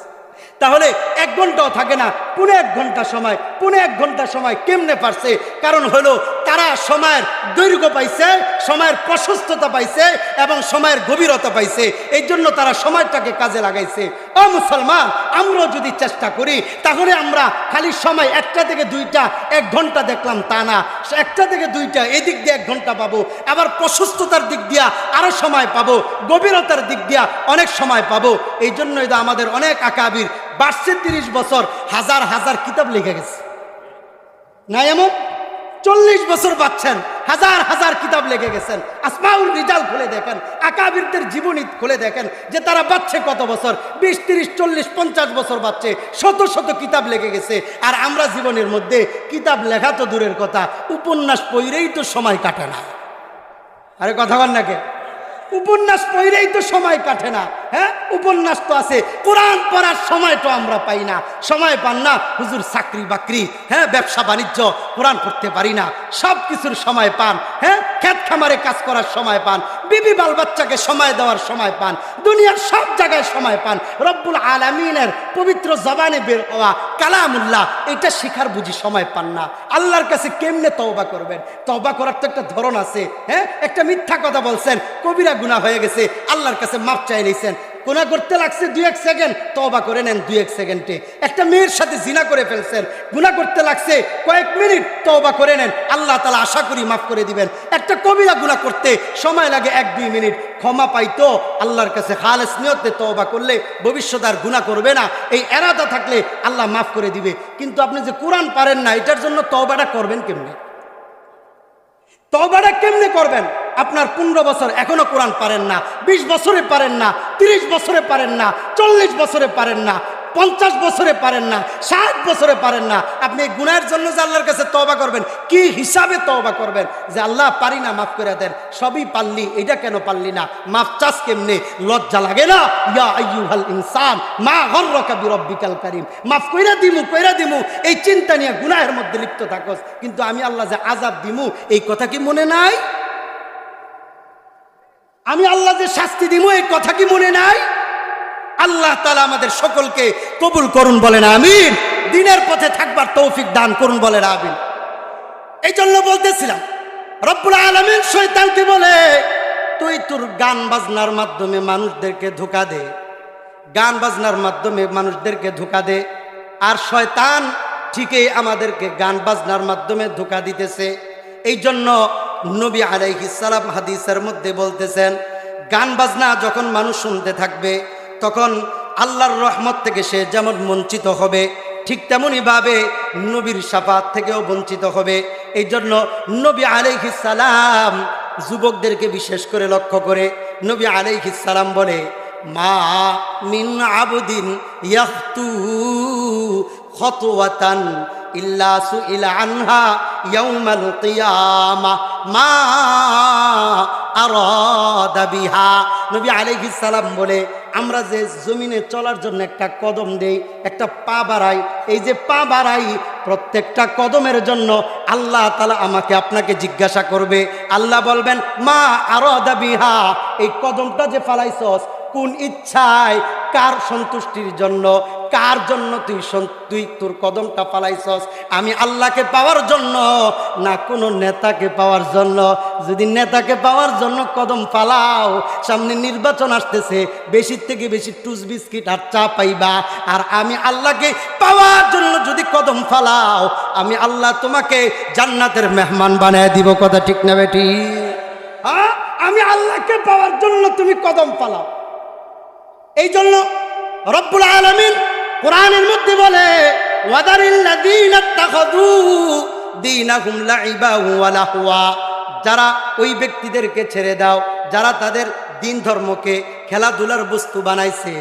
তাহলে 1 ঘন্টাও থাকে না, 1.5 ঘন্টা সময়। 1.5 ঘন্টা সময় কেমনে পারছে? কারণ হলো তারা সময়ের দৈর্ঘ্য পাইছে, সময়ের প্রশস্ততা পাইছে এবং সময়ের গভীরতা পাইছে। এই জন্য তারা সময়টাকে কাজে লাগাইছে। ও মুসলমান, আমরাও যদি চেষ্টা করি তাহলে আমরা খালি সময় 1টা থেকে 2টা 1 ঘন্টা দেখলাম তা না, 1টা থেকে 2টা এদিক দিয়ে 1 ঘন্টা পাবো, আবার প্রশস্ততার দিক দিয়া আরো সময় পাবো, গভীরতার দিক দিয়া অনেক সময় পাবো। এই জন্যই তো আমাদের অনেক আকাবির বাড়ছে 30 বছর হাজার হাজার কিতাব লিখে গেছে না? এমন 40 বছর বাচ্চেন হাজার হাজার কিতাব লিখে গেছেন। আসমাউল রিজাল খুলে দেখেন, আকাবিরদের জীবনী খুলে দেখেন যে তারা বাচ্চে কত বছর, 20, 30, 40, 50 বছর বাচ্চে শত শত কিতাব লেগে গেছে। আর আমরা জীবনের মধ্যে কিতাব লেখা তো দূরের কথা, উপন্যাস পড়েই তো সময় কাটে না। আরে কথা বল নাকি? উপন্যাস পড়েই তো সময় কাটে না। হ্যাঁ, উপন্যাস তো আছে, কোরআন পড়ার সময় তো আমরা পাই না। সময় পান না হুজুর, চাকরি বাকরি, হ্যাঁ, ব্যবসা বাণিজ্য, কোরআন পড়তে পারি না। সব কিছুর সময় পান। হ্যাঁ, খেত খামারে কাজ করার সময় পান, বিবি বাল বাচ্চাকে সময় দেওয়ার সময় পান, দুনিয়ার সব জায়গায় সময় পান। রব্বুল আলামিনের পবিত্র জবানে বের হওয়া কালামুল্লাহ, এটা শিখার বুঝি সময় পান না। আল্লাহর কাছে কেমনে তওবা করবেন? তওবা করার তো একটা ধরন আছে। হ্যাঁ, একটা মিথ্যা কথা বলছেন, কবিরা গুনাহ হয়ে গেছে, আল্লাহর কাছে মাপ চাই নিয়েছেন, গুনাহ করতে লাগছে 2-1 সেকেন্ড, তওবা করে নেন 2-1 সেকেন্ডে। একটা মেয়ের সাথে জিনা করে ফেলছেন, গুনাহ করতে লাগছে কয়েক মিনিট, তওবা করে নেন, আল্লাহ তাআলা আশা করি মাফ করে দিবেন। একটা কবিরা গুনাহ করতে সময় লাগে 1-2 মিনিট, ক্ষমা পাইতো আল্লাহর কাছে খালেস নিয়তে তওবা করলে ভবিষ্যতে আর গুনাহ করবে না, এই এরাদা থাকলে আল্লাহ মাফ করে দিবে। কিন্তু আপনি যে কোরআন পারেন না, এটার জন্য তওবাটা করবেন কেমনে? তওবাটা কেমনে করবেন? আপনার 15 বছর এখনো কোরআন পারেন না, 20 বছরে পারেন না, 30 বছরে পারেন না, 40 বছরে পারেন না, 50 বছরে পারেন না, 60 বছরে পারেন না। আপনি এই গুনাহের জন্য যে আল্লাহর কাছে তওবা করবেন, কি হিসাবে তওবা করবেন? যে আল্লাহ পারি না, মাফ করে দেন। সবই পারলি, এটা কেন পারলি না? মাফ চাস কেমনে? লজ্জা লাগে না? ইয়া আইয়ুহাল ইনসান মা গররাকা বিরব্বিকাল কারীম, মাফ কইরা দিমু এই চিন্তা নিয়ে গুনাহের মধ্যে লিপ্ত থাকস। কিন্তু আমি আল্লাহ যে আযাব দিমু এই কথা কি মনে নাই? আমি আল্লাহ যে শাস্তি দিমু এই কথা কি মনে নাই? আল্লাহ তাআলা আমাদের সকলকে কবুল করুন, বলেন আমিন। দ্বীনের পথে থাকবার তৌফিক দান করুন, বলেন আমিন। এই জন্য বলতেছিলাম, রব্বুল আলামিন শয়তানকে বলে, তুই তোর গান বাজনার মাধ্যমে মানুষদেরকে ধোঁকা দে, গান বাজনার মাধ্যমে মানুষদেরকে ধোঁকা দে। আর শয়তান ঠিকই আমাদেরকে গান বাজনার মাধ্যমে ধোঁকা দিতেছে। এই জন্য নবী আলাইহিস সালাম হাদিসের মধ্যে বলতেছেন, গান বাজনা যখন মানুষ শুনতে থাকবে তখন আল্লাহর রহমত থেকে সে যেমন বঞ্চিত হবে, ঠিক তেমনই ভাবে নবীর শাফাত থেকেও বঞ্চিত হবে। এই জন্য নবী আলাইহিস সালাম যুবকদেরকে বিশেষ করে লক্ষ্য করে নবী আলাইহিস সালাম বলে, মা মিন আবদিন ইয়াখতু খাতওয়াতান ইল্লা সুইলা আনহা ইয়াউমাল কিয়ামাহ মা আরাদা বিহা। নবী আলাইহিস সালাম বলে, আমরা যে জমিনে চলার জন্য একটা কদম দেই, একটা পা বাড়াই, এই যে পা বাড়াই, প্রত্যেকটা কদমের জন্য আল্লাহ তাআলা আমাকে আপনাকে জিজ্ঞাসা করবে। আল্লাহ বলবেন, মা আরাদা বিহা, এই কদমটা যে ফালাইছস কোন ইচ্ছায়, কার সন্তুষ্টির জন্য, কার জন্য তুই তোর কদমটা ফালাইছস? আমি আল্লাহকে পাওয়ার জন্য না কোনো নেতাকে পাওয়ার জন্য? যদি নেতাকে পাওয়ার জন্য কদম ফালাও, সামনে নির্বাচন আসতেছে, বেশি থেকে বেশি টুস বিস্কিট আর চা পাইবা। আর আমি আল্লাহকে পাওয়ার জন্য যদি কদম ফালাও, আমি আল্লাহ তোমাকে জান্নাতের মেহমান বানায় দিব। কথা ঠিক না বেটি? হ্যাঁ, আমি আল্লাহকে পাওয়ার জন্য তুমি কদম ফালাও। এই জন্য রব্বুল আলামিন কোরআনের মধ্যে বলে, ওয়াদারিল্লাযীনা ইত্তাখাযু দীনাহুম লাইবান ওয়া লাহওয়া, যারা ওই ব্যক্তিদেরকে ছেড়ে দাও যারা তাদের দিন ধর্মকে খেলাধুলার বস্তু বানাইছে,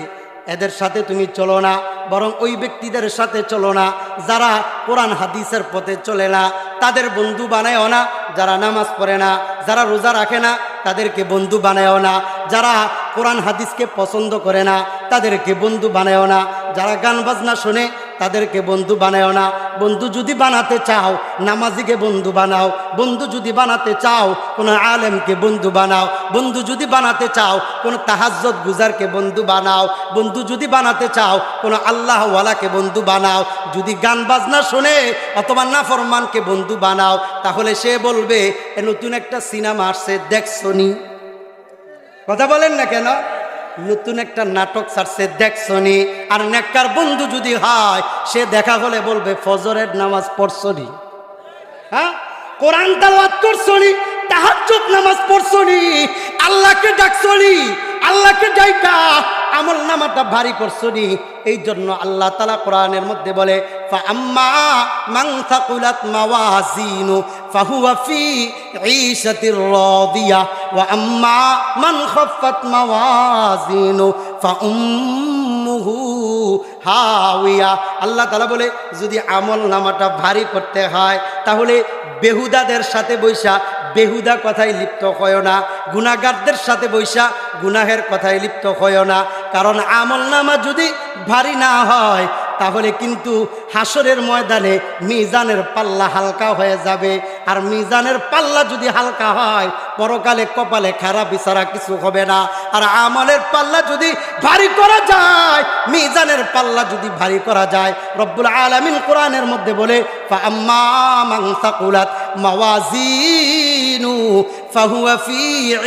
এদের সাথে তুমি চলো না, বরং ওই ব্যক্তিদের সাথে চলো না যারা কোরআন হাদিসের পথে চলে না, তাদের বন্ধু বানায়ও না। যারা নামাজ পড়ে না, যারা রোজা রাখে না, তাদেরকে বন্ধু বানায়ও না। যারা কোরআন হাদিসকে পছন্দ করে না, তাদেরকে বন্ধু বানায়ও না। যারা গান বাজনা শোনে, তাদেরকে বন্ধু বানায়ও না। বন্ধু যদি বানাতে চাও, নামাজিকে বন্ধু বানাও। বন্ধু যদি বানাতে চাও, কোনো আলেমকে বন্ধু বানাও। বন্ধু যদি বানাতে চাও, কোনো তাহাজ্জুদ গুজারকে বন্ধু বানাও। বন্ধু যদি বানাতে চাও, কোনো আল্লাহওয়ালাকে বন্ধু বানাও। যদি গান বাজনা শোনে অথবা নাফরমানকে বন্ধু বানাও, তাহলে সে বলবে এ নতুন একটা সিনেমা আসছে, দেখছনি? কথা বলেন না কেন? নতুন একটা নাটক ছাড়ছে, দেখছনি? আর নেককার বন্ধু যদি হয়, সে দেখা হলে বলবে ফজরের নামাজ পড়ছনি? হ্যাঁ, কোরআন তেলাওয়াত করছনি? তাহাজ্জুদ নামাজ পড়ছনি? আল্লাহকে ডাকছনি? আল্লাহকে ডাইকা আমল নামাটা ভারী করছনি? এই জন্য আল্লাহ তাআলা কোরআনের মধ্যে বলে, ফাআম্মা মান থাকুলাত মাওয়াজিনু ফাহুয়া ফি ঈশাতির রাদিয়া ওয়া আম্মা মান খাফফাত মাওয়াজিনু ফাউম্মুহু হাওিয়া। আল্লাহ তাআলা বলে, যদি আমল নামাটা ভারী করতে হয়, তাহলে বেহুদাদের সাথে বৈশা বেহুদা কথায় লিপ্ত হয় না, গুনাহগারদের সাথে বৈশা গুনাহের কথায় লিপ্ত হয় না। কারণ আমল নামা যদি ভারী না হয়, তাহলে কিন্তু হাসরের ময়দানে মিজানের পাল্লা হালকা হয়ে যাবে। আর মিজানের পাল্লা যদি হালকা হয়, পরকালে কপালে খারাপ বিচারা কিছু হবে না। আর আমলের পাল্লা যদি ভারী করা যায়, মিজানের পাল্লা যদি ভারী করা যায়, রব্বুল আলামিন কোরআনের মধ্যে বলে, ফাআম্মা মান সাকুলাত মাওয়াজিনু ফাহুয়া ফি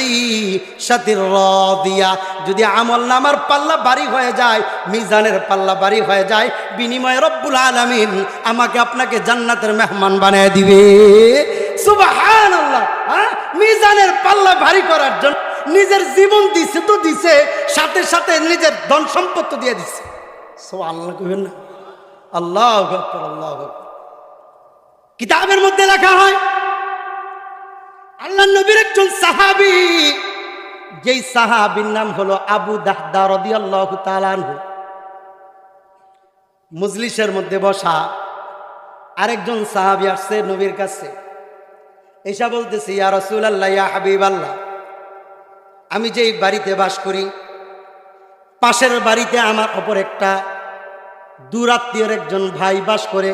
ঈশাতির রাদিয়া। যদি আমল নামার পাল্লা ভারী হয়ে যায়, মিজানের পাল্লা ভারী হয়ে যায়, বিনিময়ে রব্বুল আলামিন আমাকে আপনাকে জান্নাতের মেহমান বানায় দিবে। সুবহানাল্লাহ। মিজানের পাল্লা ভারী করার জন্য নিজের জীবন দিছে তো দিছে, সাথে সাথে নিজের ধন সম্পত্তি দিয়ে দিছে। সুবহানাল্লাহ কইবেন না? আল্লাহু আকবার, আল্লাহু আকবার। কিতাবের মধ্যে লেখা হয়, আল্লাহর নবীর একজন সাহাবী, যেই সাহাবীর নাম হলো আবু দাহদা রাদিয়াল্লাহু তাআলা আনহু, মজলিসের মধ্যে বসা আরেকজন সাহাবী আসছে নবীর কাছে, এসা বলতেছে, ইয়া রাসূলুল্লাহ, ইয়া হাবিবাল্লাহ, আমি যেই বাড়িতে বাস করি, পাশের বাড়িতে আমার অপর একটা দূরাত্মীয়ের একজন ভাই বাস করে।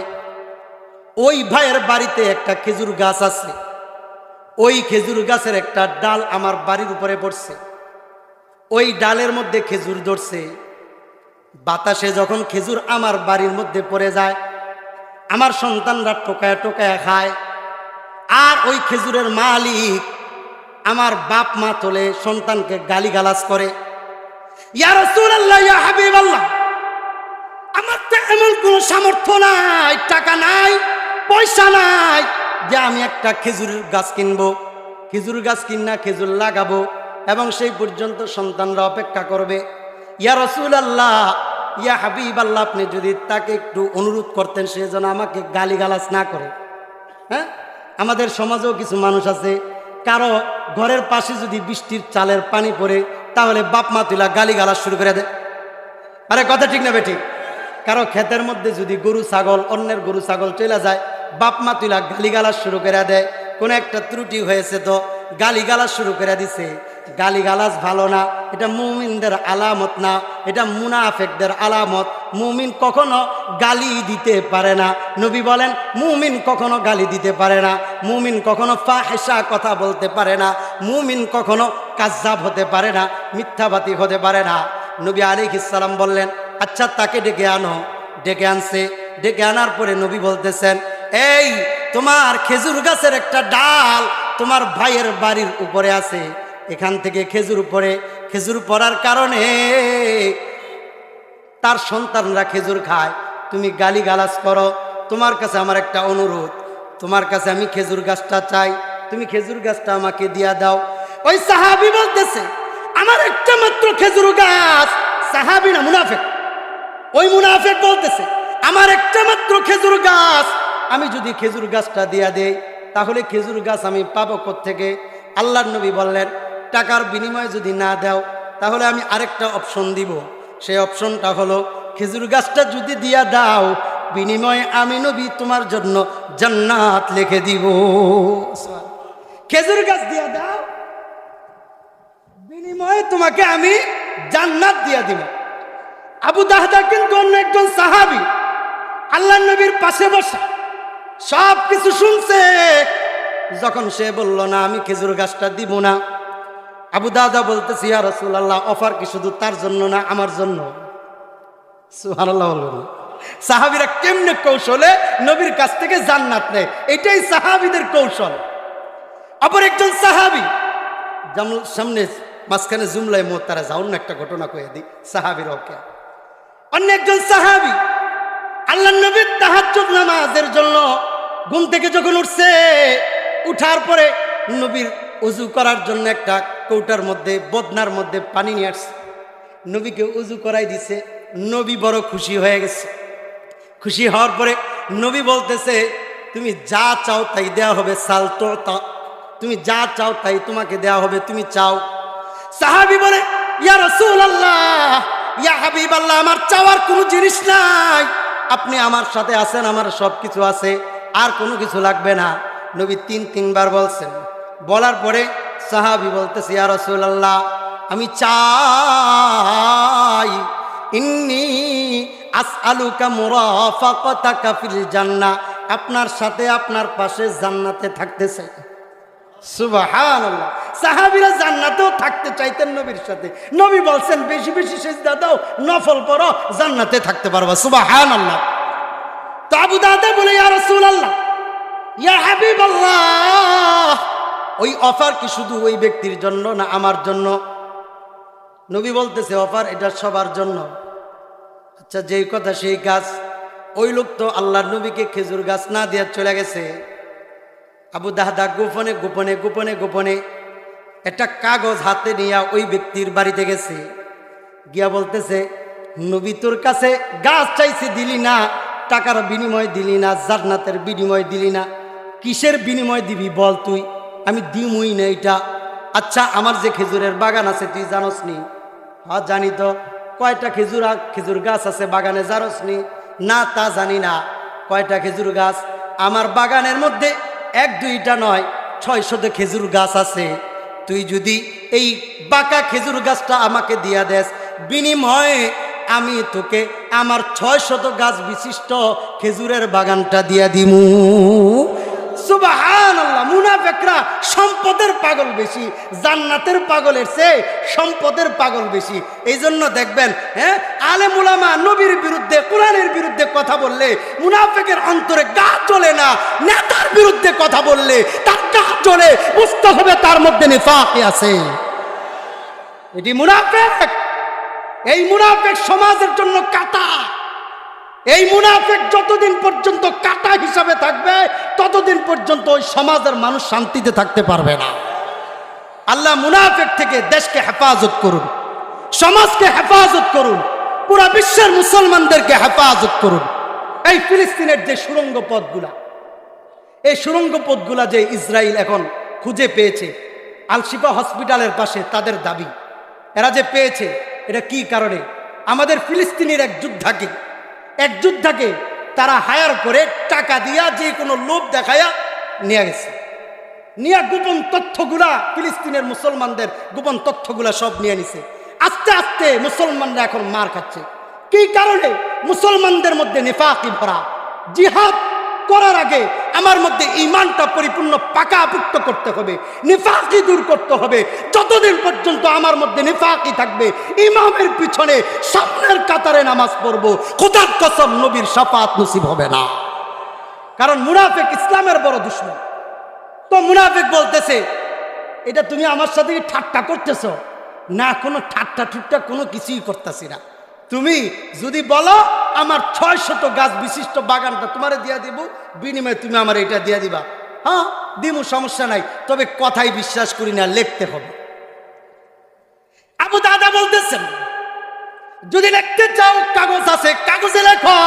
ওই ভাইয়ের বাড়িতে একটা খেজুর গাছ আছে। ওই খেজুর গাছের একটা ডাল আমার বাড়ির উপরে পড়ছে। ওই ডালের মধ্যে খেজুর ধরছে। বাতাসে যখন খেজুর আমার বাড়ির মধ্যে পড়ে যায়, আমার সন্তানরা টোকায় টোকায় খায়। আর ওই খেজুরের মালিক আমার বাপ মা তোলে সন্তানকে গালিগালাজ করে। ইয়া রাসূলুল্লাহ, ইয়া হাবিবাল্লাহ, আমার তো এমন কোনো সামর্থ্য নাই, টাকা নাই, পয়সা নাই যে আমি একটা খেজুরের গাছ কিনবো, খেজুর গাছ কিনা খেজুর লাগাবো এবং সেই পর্যন্ত সন্তানরা অপেক্ষা করবে। ইয়া রাসূলুল্লাহ, ইয়া হাবিবাল্লাহ, আপনি যদি তাকে একটু অনুরোধ করতেন সে যেন আমাকে গালিগালাজ না করে। হ্যাঁ, আমাদের সমাজেও কিছু মানুষ আছে, কারো ঘরের পাশে যদি বৃষ্টির চালের পানি পড়ে, তাহলে বাপ মা তুলা গালিগালাজ শুরু করে দেয়। আরে কথা ঠিক না বেঠিক? কারো ক্ষেতের মধ্যে যদি গরু ছাগল, অন্যের গরু ছাগল চলে যায়, বাপ মা তুলা গালিগালাজ শুরু করে দেয়। কোনো একটা ত্রুটি হয়েছে তো গালিগালাজ শুরু করে দিছে। গালিগালাজ ভালো না, এটা মুমিনদের আলামত না, এটা মুনাফিকদের আলামত। মুমিন কখনো গালি দিতে পারে না। নবী বলেন, মুমিন কখনো গালি দিতে পারে না, মুমিন কখনো ফাহিশা কথা বলতে পারে না, মুমিন কখনো কাজ্জাব হতে পারে না, মিথ্যাবাদী হতে পারে না। নবী আলাইহিস সালাম বললেন, আচ্ছা তাকে ডেকে আনো। ডেকে আনছে। ডেকে আনার পরে নবী বলতেছেন, এই তোমার খেজুর গাছের একটা ডাল তোমার ভাইয়ের বাড়ির উপরে আছে, এখান থেকে খেজুর পড়ে, খেজুর পড়ার কারণে তার সন্তানরা খেজুর খায়, তুমি গালিগালাজ করো। তোমার কাছে আমার একটা অনুরোধ, তোমার কাছে আমি খেজুর গাছটা চাই, তুমি খেজুর গাছটা আমাকে দিয়া দাও। ওই সাহাবী বলতেছে, আমার একটা মাত্র খেজুর গাছ। সাহাবী না, মুনাফিক। ওই মুনাফিক বলতেছে, আমার একটা মাত্র খেজুর গাছ, আমি যদি খেজুর গাছটা দিয়া দেই তাহলে খেজুর গাছ আমি পাবো কোত্থেকে? আল্লাহর নবী বললেন, টাকার বিনিময়ে যদি না দাও তাহলে আমি আরেকটা অপশন দিব। সেই অপশনটা হলো, খেজুর গাছটা যদি দিয়া দাও বিনিময়ে আমি নবী তোমার জন্য জান্নাত লিখে দিব। খেজুর গাছ দিয়া দাও, বিনিময়ে তোমাকে আমি জান্নাত দিয়া দিব। আবু দাহদা কিন্তু অন্য একজন সাহাবী, আল্লাহর নবীর পাশে বসা, সব কিছু শুনছে। যখন সে বলল না আমি খেজুর গাছটা দিব না, আবু দাহদা বলতেছে, ইয়া রাসূলুল্লাহ, অফার কি শুধু তার জন্য না আমার জন্য? সুবহানাল্লাহ বলুন। সাহাবীরা কেমনে কৌশলে নবীর কাছ থেকে জান্নাত নেয়, এটাই সাহাবীদের কৌশল। অপর একজন সাহাবী, সামনে মাঝখানে জুমলায় মুতারা যাও না, একটা ঘটনা কয়ে দিই সাহাবীর ওকে। অন্য একজন সাহাবী আল্লাহর নবীর তাহাজ্জুদ নামাজের জন্য ঘুম থেকে যখন উঠছে, উঠার পরে নবীর উজু করার জন্য একটা কৌটার মধ্যে, বদনার মধ্যে পানি নিয়ে আসছে, নবীকে উজু করাই দিছে। নবী বড় খুশি হয়ে গেছে। খুশি হওয়ার পরে নবী বলতেছে, তুমি যা চাও তাই দেওয়া হবে, সাল তো, তুমি যা চাও তাই তোমাকে দেওয়া হবে, তুমি চাও। সাহাবী বলে, ইয়া রাসূলুল্লাহ, ইয়া হাবিবাল্লাহ, আমার চাওয়ার কোনো জিনিস নাই, আপনি আমার সাথে আছেন, আমার সব কিছু আছে, আর কোনো কিছু লাগবে না। নবী তিনবার বলছেন। বলার পরে সাহাবী বলতেছে, ইয়া রাসূলুল্লাহ, আমি চাই, ইন্নী আসআলুকা মুরাফাকাতাকা ফিল জান্নাহ, আপনার সাথে আপনার পাশে জান্নাতে থাকতে চাই। সুবহানাল্লাহ। সাহাবীরা জান্নাতেও থাকতে চাইতেন নবীর সাথে। নবী বলছেন, বেশি বেশি সিজদা দাও, নফল পড়ো, জান্নাতে থাকতে পারবা। সুবহানাল্লাহ। তো আবু দাহদা বলে, ইয়া রাসূলুল্লাহ, ইয়া হাবিবাল্লাহ, ওই অফার কি শুধু ওই ব্যক্তির জন্য না আমার জন্য? নবী বলতেছে, অফার এটা সবার জন্য। আচ্ছা, যেই কথা সেই গাছ। ওই লোক তো আল্লাহর নবীকে খেজুর গাছ না দিয়ে চলে গেছে। আবু দাহদা গোপনে গোপনে গোপনে গোপনে একটা কাগজ হাতে নিয়ে ওই ব্যক্তির বাড়িতে গেছে। গিয়া বলতেছে, নবী তোর কাছে গাছ চাইছে, দিলি না, টাকার বিনিময় দিলি না, জান্নাতের বিনিময় দিলি না, কিসের বিনিময় দিবি বল তুই? আমি দিমুই না এটা। আচ্ছা, আমার যে খেজুরের বাগান আছে তুই জানোস নি? হ্যাঁ জানি তো। কয়টা খেজুর গাছ আছে বাগানে জানোস নি? না, তা জানি না। কয়টা খেজুর গাছ? আমার বাগানের মধ্যে 1-2টা নয়, 600 খেজুর গাছ আছে। তুই যদি এই বাঁকা খেজুর গাছটা আমাকে দিয়া দেস, বিনিময়ে আমি তোকে আমার 600 গাছ বিশিষ্ট খেজুরের বাগানটা দিয়া দিমু। সুবহানাল্লাহ। মুনাফিকরা সম্পদের পাগল বেশি, জান্নাতের পাগলের চেয়ে সম্পদের পাগল বেশি। এই জন্য দেখবেন, আলেম উলামা নবীর বিরুদ্ধে, কোরআনের বিরুদ্ধে কথা বললে মুনাফিকের অন্তরে গা জ্বলে না, নেতার বিরুদ্ধে কথা বললে তার গা জ্বলে, বুঝতে হবে তার মধ্যে নিফাক আছে। এটি মুনাফিক। এই মুনাফিক সমাজের জন্য কাঁটা। এই মুনাফিক যতদিন পর্যন্ত কাঁটা হিসাবে থাকবে ততদিন পর্যন্ত ওই সমাজের মানুষ শান্তিতে থাকতে পারবে না। আল্লাহ মুনাফিক থেকে দেশকে হেফাজত করুন, সমাজকে হেফাজত করুন, পুরা বিশ্বের মুসলমানদেরকে হেফাজত করুন। এই ফিলিস্তিনের যে সুড়ঙ্গ পথগুলা, এই সুড়ঙ্গ পথগুলা যে ইসরায়েল এখন খুঁজে পেয়েছে, আল-শিফা হসপিটালের পাশে তাদের দাবি, এরা যে পেয়েছে এটা কি কারণে? আমাদের ফিলিস্তিনের এক যোদ্ধাকে তারা হায়ার করে টাকা দিয়া যে কোনো লোভ দেখায়া নিয়ে গেছে। নিয়ে গোপন তথ্যগুলা, ফিলিস্তিনের মুসলমানদের গোপন তথ্যগুলা সব নিয়ে নিছে। আস্তে আস্তে মুসলমানরা এখন মার খাচ্ছে। কি কারণে? মুসলমানদের মধ্যে নিফাকি ভরা, জিহাদ করার আগে আমার মধ্যে ঈমানটা পরিপূর্ণ পাকাপুক্ত করতে হবে, নিফাকি দূর করতে হবে। যতদিন পর্যন্ত আমার মধ্যে নিফাকি থাকবে, ইমামের পিছনে সামনের কাতারে নামাজ পড়বো, খোদার কসম নবীর শাফাত নসিব হবে না। কারণ মুনাফিক ইসলামের বড় দুশমন। তো মুনাফিক বলতেছে, এটা তুমি আমার সাথে কি ঠাট্টা করতেছ? না, কোনো ঠাট্টা ঠুট্টা কোনো কিছুই করতেছি না। তুমি যদি বলো আমার 600 গাছ বিশিষ্ট বাগানটা তোমারে দিয়া দিব, বিনিময়ে তুমি আমার এটা দিয়া দিবা, হ্যাঁ দিমু, সমস্যা নাই, তবে কথাই বিশ্বাস করি না, লিখতে হবে। আবু দাদা বলতেছেন, যদি লিখতে চাও কাগজ আছে, কাগজে লেখো।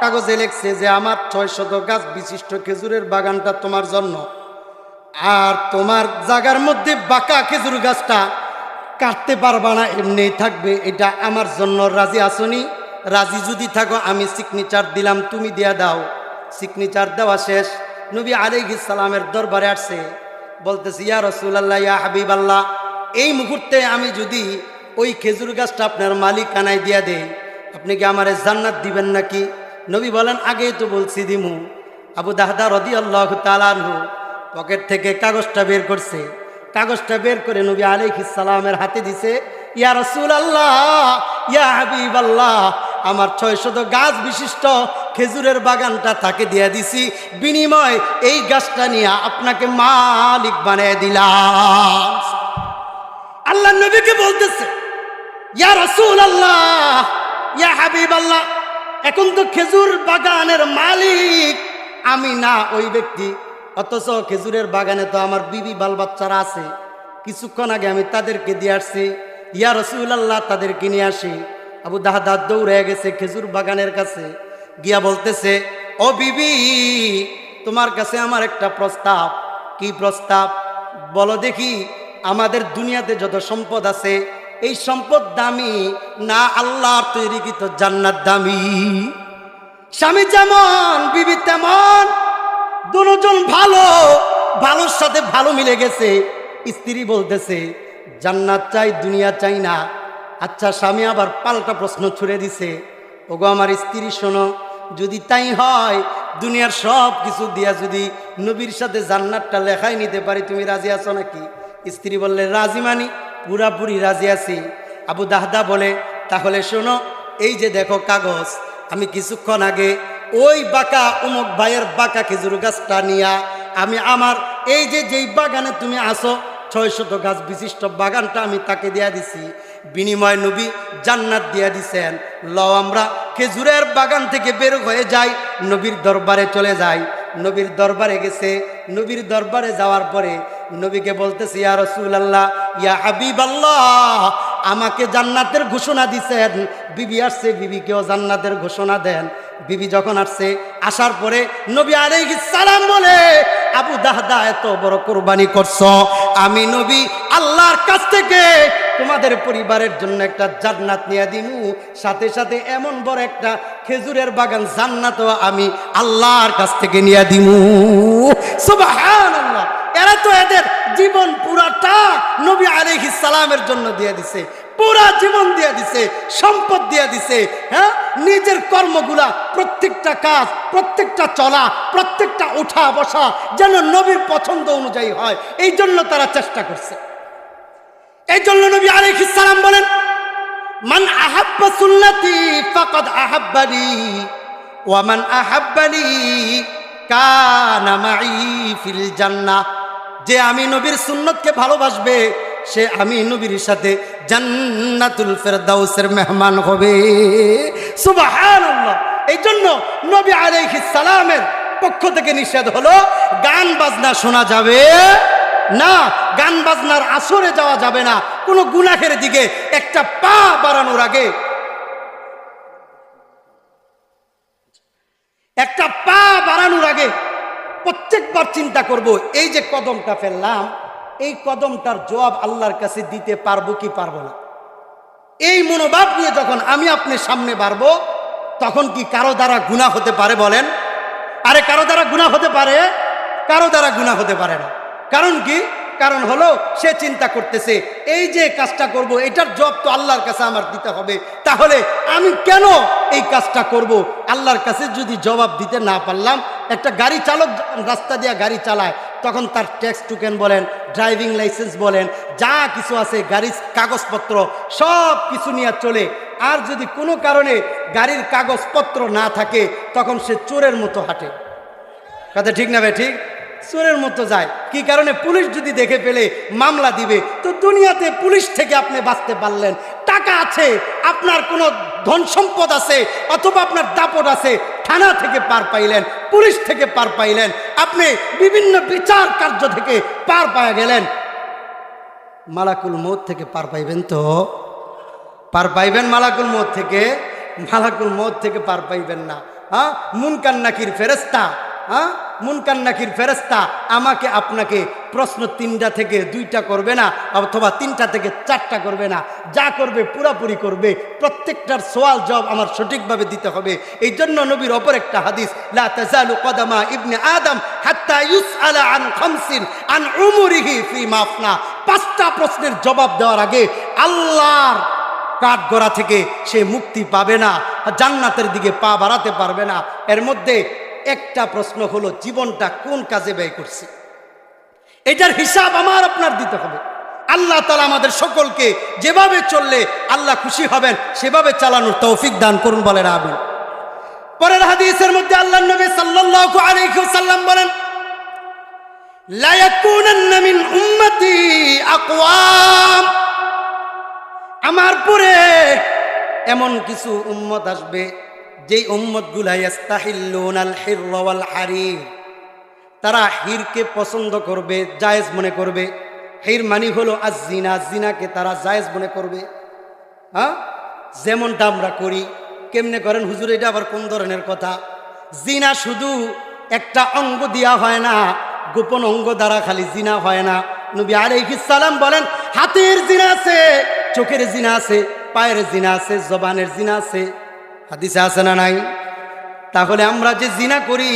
কাগজে লেখছে যে আমার 600 গাছ বিশিষ্ট খেজুরের বাগানটা তোমার জন্য, আর তোমার জায়গার মধ্যে বাঁকা খেজুর গাছটা কাটতে পারবা না, এমনি থাকবে, এটা আমার জন্য রাজি আসনি? রাজি যদি থাকো আমি সিগনেচার দিলাম, তুমি দিয়া দাও। সিগনেচার দেওয়া শেষ, নবী আলাইহিস সালামের দরবারে আসছে, বলতেছে ইয়া রাসূলুল্লাহ, ইয়া হাবিবাল্লাহ, এই মুহূর্তে আমি যদি ওই খেজুর গাছটা আপনার মালিকানায় দিয়া দেই, আপনি কি আমারে জান্নাত দিবেন নাকি? নবী বলেন, আগেই তো বলছি দিমু। আবু দাহদা রাদিয়াল্লাহু তাআলা আনহু পকেট থেকে কাগজটা বের করছে, কাগজটা বের করে নবী আলাইহিস সালামের হাতে দিছে। ইয়া রাসূলুল্লাহ, ইয়া হাবিবাল্লাহ, আমার 600 গাছ বিশিষ্ট খেজুরের বাগানটা তাকে দিয়ে দিছি, বিনিময় এই গাছটা নিয়ে আপনাকে মালিক বানিয়ে দিলাম। আল্লাহ নবীকে বলতেছে, ইয়া রাসূলুল্লাহ, ইয়া হাবিবাল্লাহ, এখন তো খেজুর বাগানের মালিক আমি না, ওই ব্যক্তি, অথচ খেজুরের বাগানে তো আমার বিবি বাল বাচ্চারা আছে, কিছুক্ষণ আগে আমি তাদেরকে দিয়ে আসছি। ইয়া রাসূলুল্লাহ, তাদেরকে নিয়ে আসি। আবু দাহদা দৌড়ে গেছে খেজুর বাগানের কাছে, গিয়া বলতেছে, ও বিবি, তোমার কাছে আমার একটা প্রস্তাব। কি প্রস্তাব? বলো দেখি। আমাদের দুনিয়াতে যত সম্পদ আছে, এই সম্পদ দামি না আল্লাহর তৈরিকৃত জান্নাত দামি? স্বামী যেমন বিবি তেমন, দুজন ভালো, ভালোর সাথে ভালো মিলে গেছে। স্ত্রী বলতেছে জান্নাত চাই, দুনিয়া চাই না। আচ্ছা, স্বামী আবার পাল্টা প্রশ্ন ছুড়ে দিছে, ওগো আমার স্ত্রী শোনো, যদি তাই হয় দুনিয়ার সব কিছু দিয়া যদি নবীর সাথে জান্নাতটা লেখাই নিতে পারি, তুমি রাজি আছো নাকি? স্ত্রী বললে রাজি, মানি পুরাপুরি রাজি আছি। আবু দাহদা বলে, তাহলে শোনো, এই যে দেখো কাগজ, আমি কিছুক্ষণ আগে ওই বাঁকা অমুক ভাইয়ের বাঁকা খেজুর গাছটা নিয়া আমি আমার এই যে যেই বাগানে তুমি আসো 600 গাছ বিশিষ্ট বাগানটা আমি তাকে দিয়া দিছি, বিনিময় নবী জান্নাত দিয়া দিছেন। লও আমরা খেজুরের বাগান থেকে বের হয়ে যাই, নবীর দরবারে চলে যাই। নবীর দরবারে গেছে, নবীর দরবারে যাওয়ার পরে নবীকে বলতেছে, ইয়া রাসূলুল্লাহ, ইয়া হাবিবাল্লাহ, আমাকে জান্নাতের ঘোষণা দিছেন। বিবি আসছে, বিবিকেও জান্নাতের ঘোষণা দেন। বিবি যখন আসছে, আসার পরে নবী আলাইহিস সালাম বলে, আবু দাহদা এত বড় কুরবানি করছো, আমি নবী আল্লাহর কাছ থেকে তোমাদের পরিবারের জন্য একটা জান্নাত নিয়ে দিমু, সাথে সাথে এমন বড় একটা খেজুরের বাগান জান্নাতও আমি আল্লাহর কাছ থেকে নিয়ে দিমু। সুবহানাল্লাহ। এরা তো এদের জীবন পুরাটা নবী আলাইহিস সালামের জন্য দিয়ে দিছে, পুরা জীবন দিয়ে দিছে, সম্পদ দিয়ে দিছে। হ্যাঁ, নিজের কর্মগুলা, প্রত্যেকটা কাজ, প্রত্যেকটা চলা, প্রত্যেকটা ওঠা বসা যেন নবীর পছন্দ অনুযায়ী হয়, এই জন্য তারা চেষ্টা করছে। এই জন্য নবী আলাইহিস সালাম বলেন, মান আহাব্বা সুন্নতি ফাকাদ আহাব্বানি ওয়া মান আহাব্বানি কানা মাই ফিল জান্নাহ। যে আমি নবীর সুন্নতকে ভালোবাসবে, সে আমি নবীর সাথে জান্নাতুল ফেরদাউসের মেহমান হবে। সুবহানাল্লাহ। এই জন্য নবী আলাইহিস সালামের পক্ষ থেকে নিষেধ হলো, গান বাজনা শোনা যাবে না, গান বাজনার আসরে যাওয়া যাবে না, কোনো গুনাহের দিকে একটা পা বাড়ানোর আগে, একটা পা বাড়ানোর আগে প্রত্যেকবার চিন্তা করব, এই যে কদমটা ফেললাম, এই কদমটার জবাব আল্লাহর কাছে দিতে পারবো কি পারবো না। এই মনোভাব নিয়ে যখন আমি আপনার সামনে বাড়বো, তখন কি কারো দ্বারা গুনাহ হতে পারে? বলেন। আরে কারো দ্বারা গুনাহ হতে পারে? কারো দ্বারা গুনাহ হতে পারে না। কারণ কি? কারণ হলো সে চিন্তা করতেছে, এই যে কাজটা করব, এটার জবাব তো আল্লাহর কাছে আমার দিতে হবে, তাহলে আমি কেন এই কাজটা করব? আল্লাহর কাছে যদি জবাব দিতে না পারলাম, একটা গাড়ি চালক রাস্তা দিয়ে গাড়ি চালায় তখন তার ট্যাক্স টোকেন বলেন, ড্রাইভিং লাইসেন্স বলেন, যা কিছু আছে গাড়ির কাগজপত্র সব কিছু নিয়ে চলে। আর যদি কোনো কারণে গাড়ির কাগজপত্র না থাকে তখন সে চোরের মতো হাঁটে। কথা ঠিক না ভাই? ঠিক, চোরের মতো যায়। কি কারণে? পুলিশ যদি দেখে ফেলে মামলা দিবে। তো দুনিয়াতে পুলিশ থেকে আপনি বাঁচতে পারলেন, টাকা আছে, আপনার কোনো ধন সম্পদ আছে, অথবা আপনার দাপট আছে, থানা থেকে পার পাইলেন, পুলিশ থেকে পার পাইলেন, আপনি বিভিন্ন বিচার কার্য থেকে পার পাওয়া গেলেন, মালাকুল মউত থেকে পার পাইবেন তো? পার পাইবেন মালাকুল মউত থেকে? মালাকুল মউত থেকে পার পাইবেন না। হ্যাঁ, মুনকার নাকির ফেরেশতা, হ্যাঁ, মুনকার নাকির ফেরেশতা আমাকে আপনাকে প্রশ্ন 3টা থেকে 2টা করবে না, অথবা 3টা থেকে 4টা করবে না, যা করবে পুরাপুরি করবে। প্রত্যেকটার সওয়াল জবাব আমার সঠিকভাবে দিতে হবে। এই জন্য নবীর অপর একটা হাদিস, লা তাজালু কদামা ইবনে আদম হাত্তা ইউসআলা আন খামসিন আন উমরিহি ফিমা আফনা। 5টা প্রশ্নের জবাব দেওয়ার আগে আল্লাহর কাঠগড়া থেকে সে মুক্তি পাবে না, জান্নাতের দিকে পা বাড়াতে পারবে না। এর মধ্যে একটা প্রশ্ন হলো জীবনটা কোন কাজে ব্যয় করছি, এটার হিসাব আমার আপনার দিতে হবে। আল্লাহ তাআলা আমাদের সকলকে যেভাবে চললে আল্লাহ খুশি হবেন সেভাবে চালানোর তৌফিক দান করুন, বলেন আমিন। পরের হাদিসের মধ্যে আল্লাহর নবী সাল্লাল্লাহু আলাইহি ওয়াসাল্লাম বলেন, লা ইয়াকুনান্না মিন উম্মতি আকওয়াম, আমার পরে এমন কিছু উম্মত আসবে যেই উম্মতগুলা ইস্তাহিল্লুনাল হিররা ওয়াল হারির, তারা হিরকে পছন্দ করবে, জায়েজ মনে করবে। হির মানে হলো আজ-জিনা, জিনাকে তারা জায়েজ মনে করবে। হ্যাঁ, যেমনটা আমরা করি। কেমনে করেন হুজুর? এটা আবার কোন ধরনের কথা? জিনা শুধু একটা অঙ্গ দিয়া হয় না, গোপন অঙ্গ দ্বারা খালি জিনা হয় না। নবী আলাইহিস সালাম বলেন, হাতের জিনা আছে, চোখের জিনা আছে, পায়ের জিনা আছে, জবানের জিনা আছে। হাদিসে আছে না নাই? তাহলে আমরা যে জিনা করি,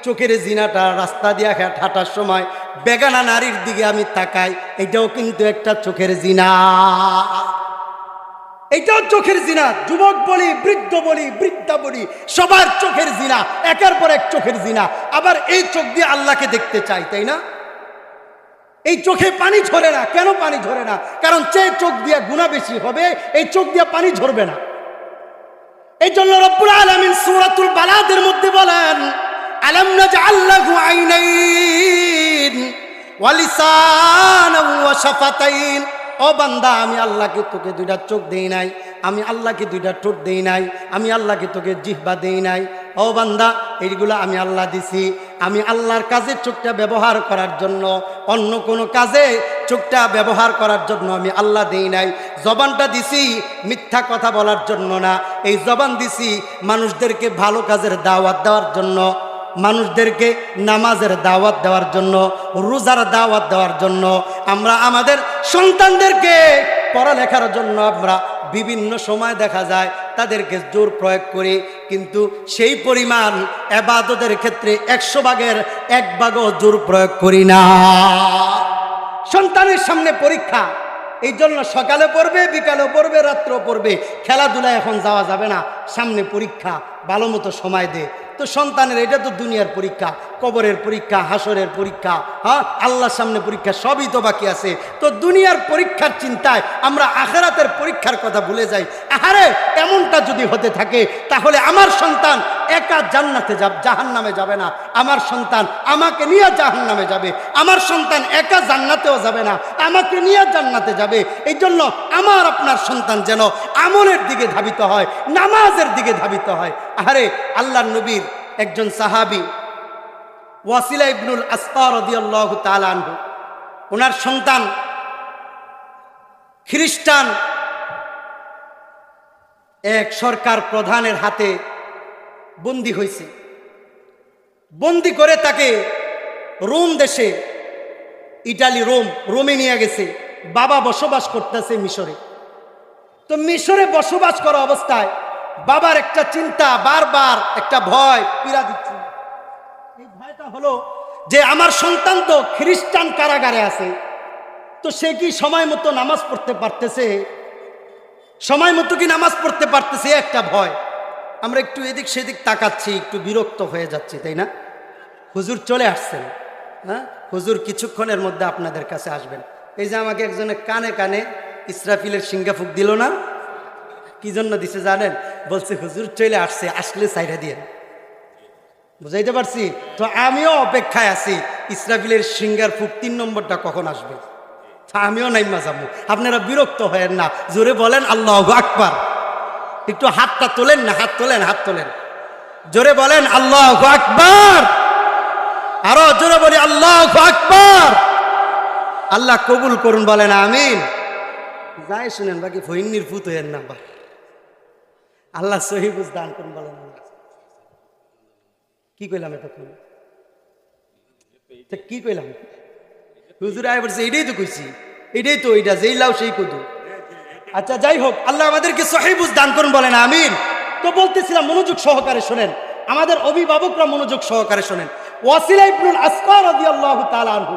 চোখের জিনাটা, রাস্তা দিয়ে হাঁটার সময় বেগানা নারীর দিকে আমি তাকাই, এটাও কিন্তু একটা চোখের জিনা। এটাও চোখের জিনা। যুবক বলি, বৃদ্ধ বলি, বৃদ্ধা বলি, সবার চোখের জিনা, একের পর এক চোখের জিনা। আবার এই চোখ দিয়ে আল্লাহকে দেখতে চাই, তাই না? এই চোখে পানি ঝরে না। কেন পানি ঝরে না? কারণ যে চোখ দিয়ে গুনাহ বেশি হবে, এই চোখ দিয়ে পানি ঝরবে না। এই জন্য রব্বুল আলামিন সূরাতুল বালাদের মধ্যে বলেন, আলাম নাজআল লাহু আইনাইন ওয়া লিসানান ওয়া শাফাতাইন। ও বান্দা, আমি আল্লাহকে তোকে 2টা চোখ দেই নাই, আমি আল্লাহকে 2টা ঠোঁট দেই নাই, আমি আল্লাহকে তোকে জিহ্বা দেই নাই। ও বান্দা, এইগুলো আমি আল্লাহ দিছি। আমি আল্লাহর কাজে চোখটা ব্যবহার করার জন্য, অন্য কোনো কাজে চোখটা ব্যবহার করার জন্য আমি আল্লাহ দেই নাই। জবানটা দিছি মিথ্যা কথা বলার জন্য না, এই জবান দিছি মানুষদেরকে ভালো কাজের দাওয়াত দেওয়ার জন্য, মানুষদেরকে নামাজের দাওয়াত দেওয়ার জন্য, রোজার দাওয়াত দেওয়ার জন্য। আমরা আমাদের সন্তানদেরকে পড়ালেখার জন্য আমরা বিভিন্ন সময় দেখা যায় তাদেরকে জোর প্রয়োগ করি, কিন্তু সেই পরিমাণ ইবাদতের ক্ষেত্রে 100 ভাগের 1 ভাগও জোর প্রয়োগ করি না। সন্তানের সামনে পরীক্ষা, এই জন্য সকালে পড়বে, বিকালে পড়বে, রাত্রেও পড়বে। খেলাধুলায় এখন যাওয়া যাবে না, সামনে পরীক্ষা, ভালো মতো সময় দে। তো সন্তানের এটা তো দুনিয়ার পরীক্ষা, কবরের পরীক্ষা, হাসরের পরীক্ষা, হ্যাঁ, আল্লাহর সামনে পরীক্ষা, সবই তো বাকি আছে। তো দুনিয়ার পরীক্ষার চিন্তায় আমরা আখিরাতের পরীক্ষার কথা ভুলে যাই। আহারে, এমনটা যদি হতে থাকে তাহলে আমার সন্তান একা জান্নাতে যাবে, জাহান্নামে যাবে না। আমার সন্তান আমাকে নিয়ে জাহান্নামে যাবে। আমার সন্তান একা জান্নাতেও যাবে না, আমাকে নিয়ে জান্নাতে যাবে। এই জন্য আমার আপনার সন্তান যেন আমলের দিকে ধাবিত হয়, নামাজের দিকে ধাবিত হয়। আহারে, আল্লাহর নবীর একজন সাহাবী ওয়াসিলা ইবনুল আসকা রাদিয়াল্লাহু তাআলা আনহু, ওনার সন্তান খ্রিস্টান এক সরকার প্রধানের হাতে বন্দী হয়েছে। বন্দী করে তাকে রোম দেশে, ইটালি রোমে নিয়ে গেছে। বাবা বসবাস করতেছে মিশরে। তো মিশরে বসবাস করা অবস্থায় বাবার একটা চিন্তা, বারবার একটা ভয় পীড়া দিচ্ছে। এই ভয়টা হলো যে আমার সন্তান তো খ্রিস্টান কারাগারে আছে, তো সে কি সময় মতো নামাজ পড়তে পারতেছে? সময় মতো কি নামাজ পড়তে পারতেছে? একটা ভয়। আমরা একটু এদিক সেদিক তাকাচ্ছি, একটু বিরক্ত হয়ে যাচ্ছি, তাই না? হুজুর চলে আসছেন। হ্যাঁ, হুজুর কিছুক্ষণের মধ্যে আপনাদের কাছে আসবেন। এই যে আমাকে একজনে কানে কানে ইসরাফিলের সিঙ্গা ফুক দিল না, কি জন্য দিছে জানেন? বলছে হুজুর চলে আসছে, আসলে সাইরা দিয়ে। বুঝাইতে পারছি তো? আমিও অপেক্ষায় আছি ইসরাফিলের সিঙ্গার ফুক 3 নম্বরটা কখন আসবে। আমিও নাইমা যাবো, আপনারা বিরক্ত হয়েন না, জোরে বলেন আল্লাহু আকবার। একটু হাতটা তোলেন না, হাত তোলেন, হাত তোলেন, জোরে বলেন আল্লাহু আকবার। আরো জোরে বলি আল্লাহু আকবার। আল্লাহ কবুল করুন, বলেন আমিন। যাই শুনেন, বাকি ফইন্নির ফুত হইয়েন না। আল্লাহ সহি বুঝ দান করুন, বলেন আমিন। কি কইলাম এতক্ষণ? কি কইলাম? হুজুর আয় বলছে এটাই তো কইছি, এটাই তো, এইটা যেই লাও সেই কদু। আচ্ছা যাই হোক, আল্লাহ আমাদেরকে সহি বুঝ দান করুন, বলেন আমিন। তো বলতেছিলাম, মনোযোগ সহকারে শোনেন, আমাদের অভিভাবকরা মনোযোগ সহকারে শোনেন। ওয়াসিলা ইবনুল আসকা রাদিয়াল্লাহু তাআলা আনহু,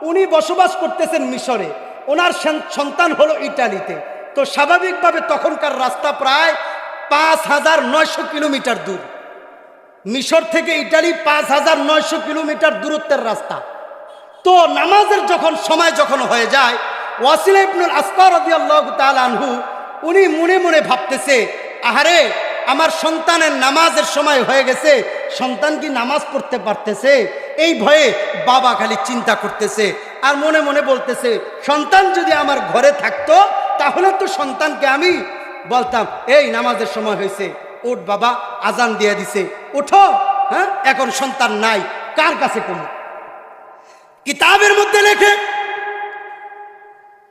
উনি বসবাস করতেছেন মিশরে, ওনার সন্তান হলো ইটালিতে। তো স্বাভাবিকভাবে তখনকার রাস্তা প্রায় 5900 কিলোমিটার দূর। মিশর থেকে ইটালি 5900 কিলোমিটার দূরত্বের রাস্তা। তো নামাজের সময় যখন হয়ে যায়, ওয়াসিলা ইবনুল আসকা রাদিয়াল্লাহু তাআলা আনহু উনি মনে মনে ভাবতেছে, আহারে আমার সন্তানের নামাজের সময় হয়ে গেছে, সন্তান কি নামাজ পড়তে পারতেছে? এই ভয়ে বাবা খালি চিন্তা করতেছে আর মনে মনে বলতেছে, সন্তান যদি আমার ঘরে থাকতো তাহলে তো সন্তানকে আমি বলতাম, এই নামাজের সময় হয়েছে, উঠ বাবা, আজান দিয়ে দিছে, উঠো। হ্যাঁ, এখন সন্তান নাই, কার কাছে কমু? কিতাবের মধ্যে লেখে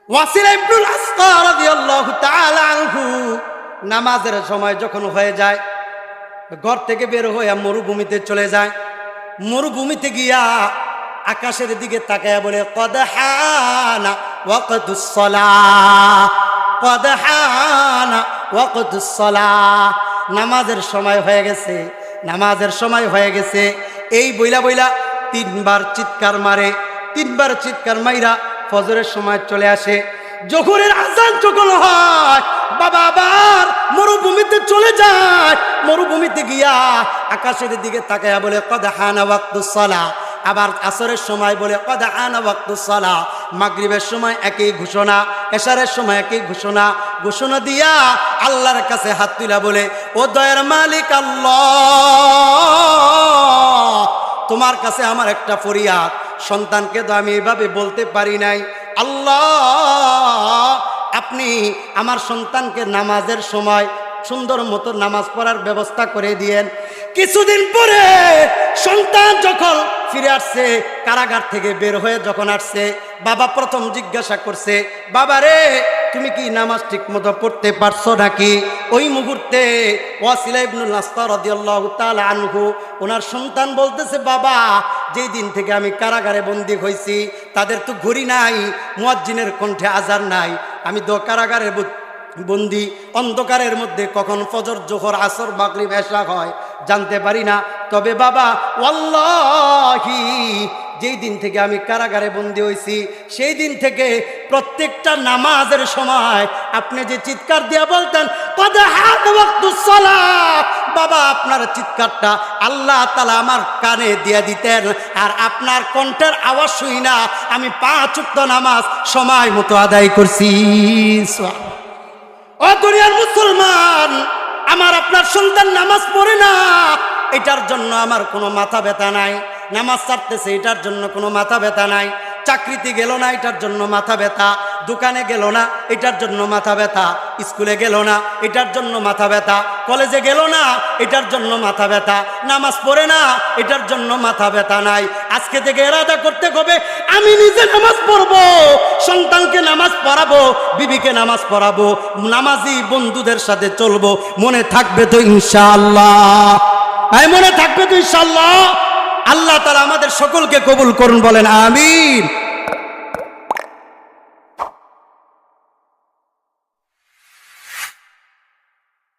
ওয়াসিলা ইবনুল আসকা রাদিয়াল্লাহু তাআলা আনহু নামাজের সময় যখন হয়ে যায়, ঘর থেকে বের হয়ে মরুভূমিতে চলে যায়। মরুভূমিতে গিয়া আকাশের দিকে তাকায়া বলে, কদ হানা ওয়াকতুস সালাহ, কদ হানা ওয়াকতুস সালাহ, নামাজের সময় হয়ে গেছে, নামাজের সময় হয়ে গেছে। এই বইলা বইলা 3 বার চিৎকার মারে, 3 বার চিৎকার মাইরা ফজরের সময় চলে আসে। জোহরের আজান যখন হয়, বাবা আবার মরুভূমিতে চলে যায়। মরুভূমিতে গিয়া আকাশের দিকে তাকায়া বলে, কদ হানা ওয়াকতুস সালাহ। আবার আসরের সময় বলে, কদ হানা ওয়াকতুস সালাহ। মাগরিবের সময় একই ঘোষণা, এশারের সময় একই ঘোষণা। ঘোষণা দিয়া আল্লাহর কাছে হাত তুলা বলে, ও দয়ার মালিক আল্লাহ, তোমার কাছে আমার একটা ফরিয়াদ, সন্তানকে তো আমি এভাবে বলতে পারি নাই। আল্লাহ, আপনি আমার সন্তানকে নামাজের সময় সুন্দর মতো নামাজ পড়ার ব্যবস্থা করে দিয়েন। কিছুদিন পরে সন্তান যখন ফিরে আসছে, কারাগার থেকে বের হয়ে যখন আসছে, বাবা প্রথম জিজ্ঞাসা করছে, বাবা রে, তুমি কি নামাজ ঠিক মতো পড়তে পারছো নাকি? ওই মুহূর্তে ওয়াসিলা ইবনুল আসকা রাদিয়াল্লাহু তাআলা আনহু ওনার সন্তান বলতেছে, বাবা, যেই দিন থেকে আমি কারাগারে বন্দী হয়েছি, তাদের তো ঘড়ি নাই, মুয়াজ্জিনের কণ্ঠে আজান নাই, আমি তো কারাগারে বন্দী, অন্ধকারের মধ্যে কখন ফজর, জোহর, আসর, মাগরিব, এশা হয় জানতে পারি না। তবে বাবা, ওয়াল্লাহি, যেই দিন থেকে আমি কারাগারে বন্দী হয়েছি, সেই দিন থেকে প্রত্যেকটা নামাজের সময় আপনি যে চিৎকার দিয়া বলতেন, কদ হানা ওয়াকতুস সালাহ, বাবা, আপনার চিৎকারটা আল্লাহ তাআলা আমার কানে দিয়ে দিতেন, আর আপনার কণ্ঠের আওয়াজ শুই না আমি 5 ওয়াক্ত নামাজ সময় মতো আদায় করছি। ও দুনিয়ার মুসলমান, আমার আপনার সন্তান নামাজ পড়ে না, এটার জন্য আমার কোনো মাথা ব্যথা নাই। নামাজ ছাড়তেছে, এটার জন্য কোনো মাথা ব্যথা নাই। চাকরিতে গেল না, এটার জন্য মাথা ব্যথা। দোকানে গেল না, এটার জন্য মাথা ব্যথা। স্কুলে গেল না, এটার জন্য মাথা ব্যথা। কলেজে গেল না, এটার জন্য মাথা ব্যথা। নামাজ পড়ে না, এটার জন্য মাথা ব্যথা নাই। আজকে থেকে ইরাদা করতে হবে, আমি নিজে নামাজ পড়বো, সন্তানকে নামাজ পড়াবো, বিবিকে নামাজ পড়াবো, নামাজি বন্ধুদের সাথে চলবো। মনে থাকবে তো ইনশাআল্লাহ? মনে থাকবে তো ইনশাআল্লাহ? আল্লাহ তাআলা আমাদের সকলকে কবুল করুন, বলেন আমিন।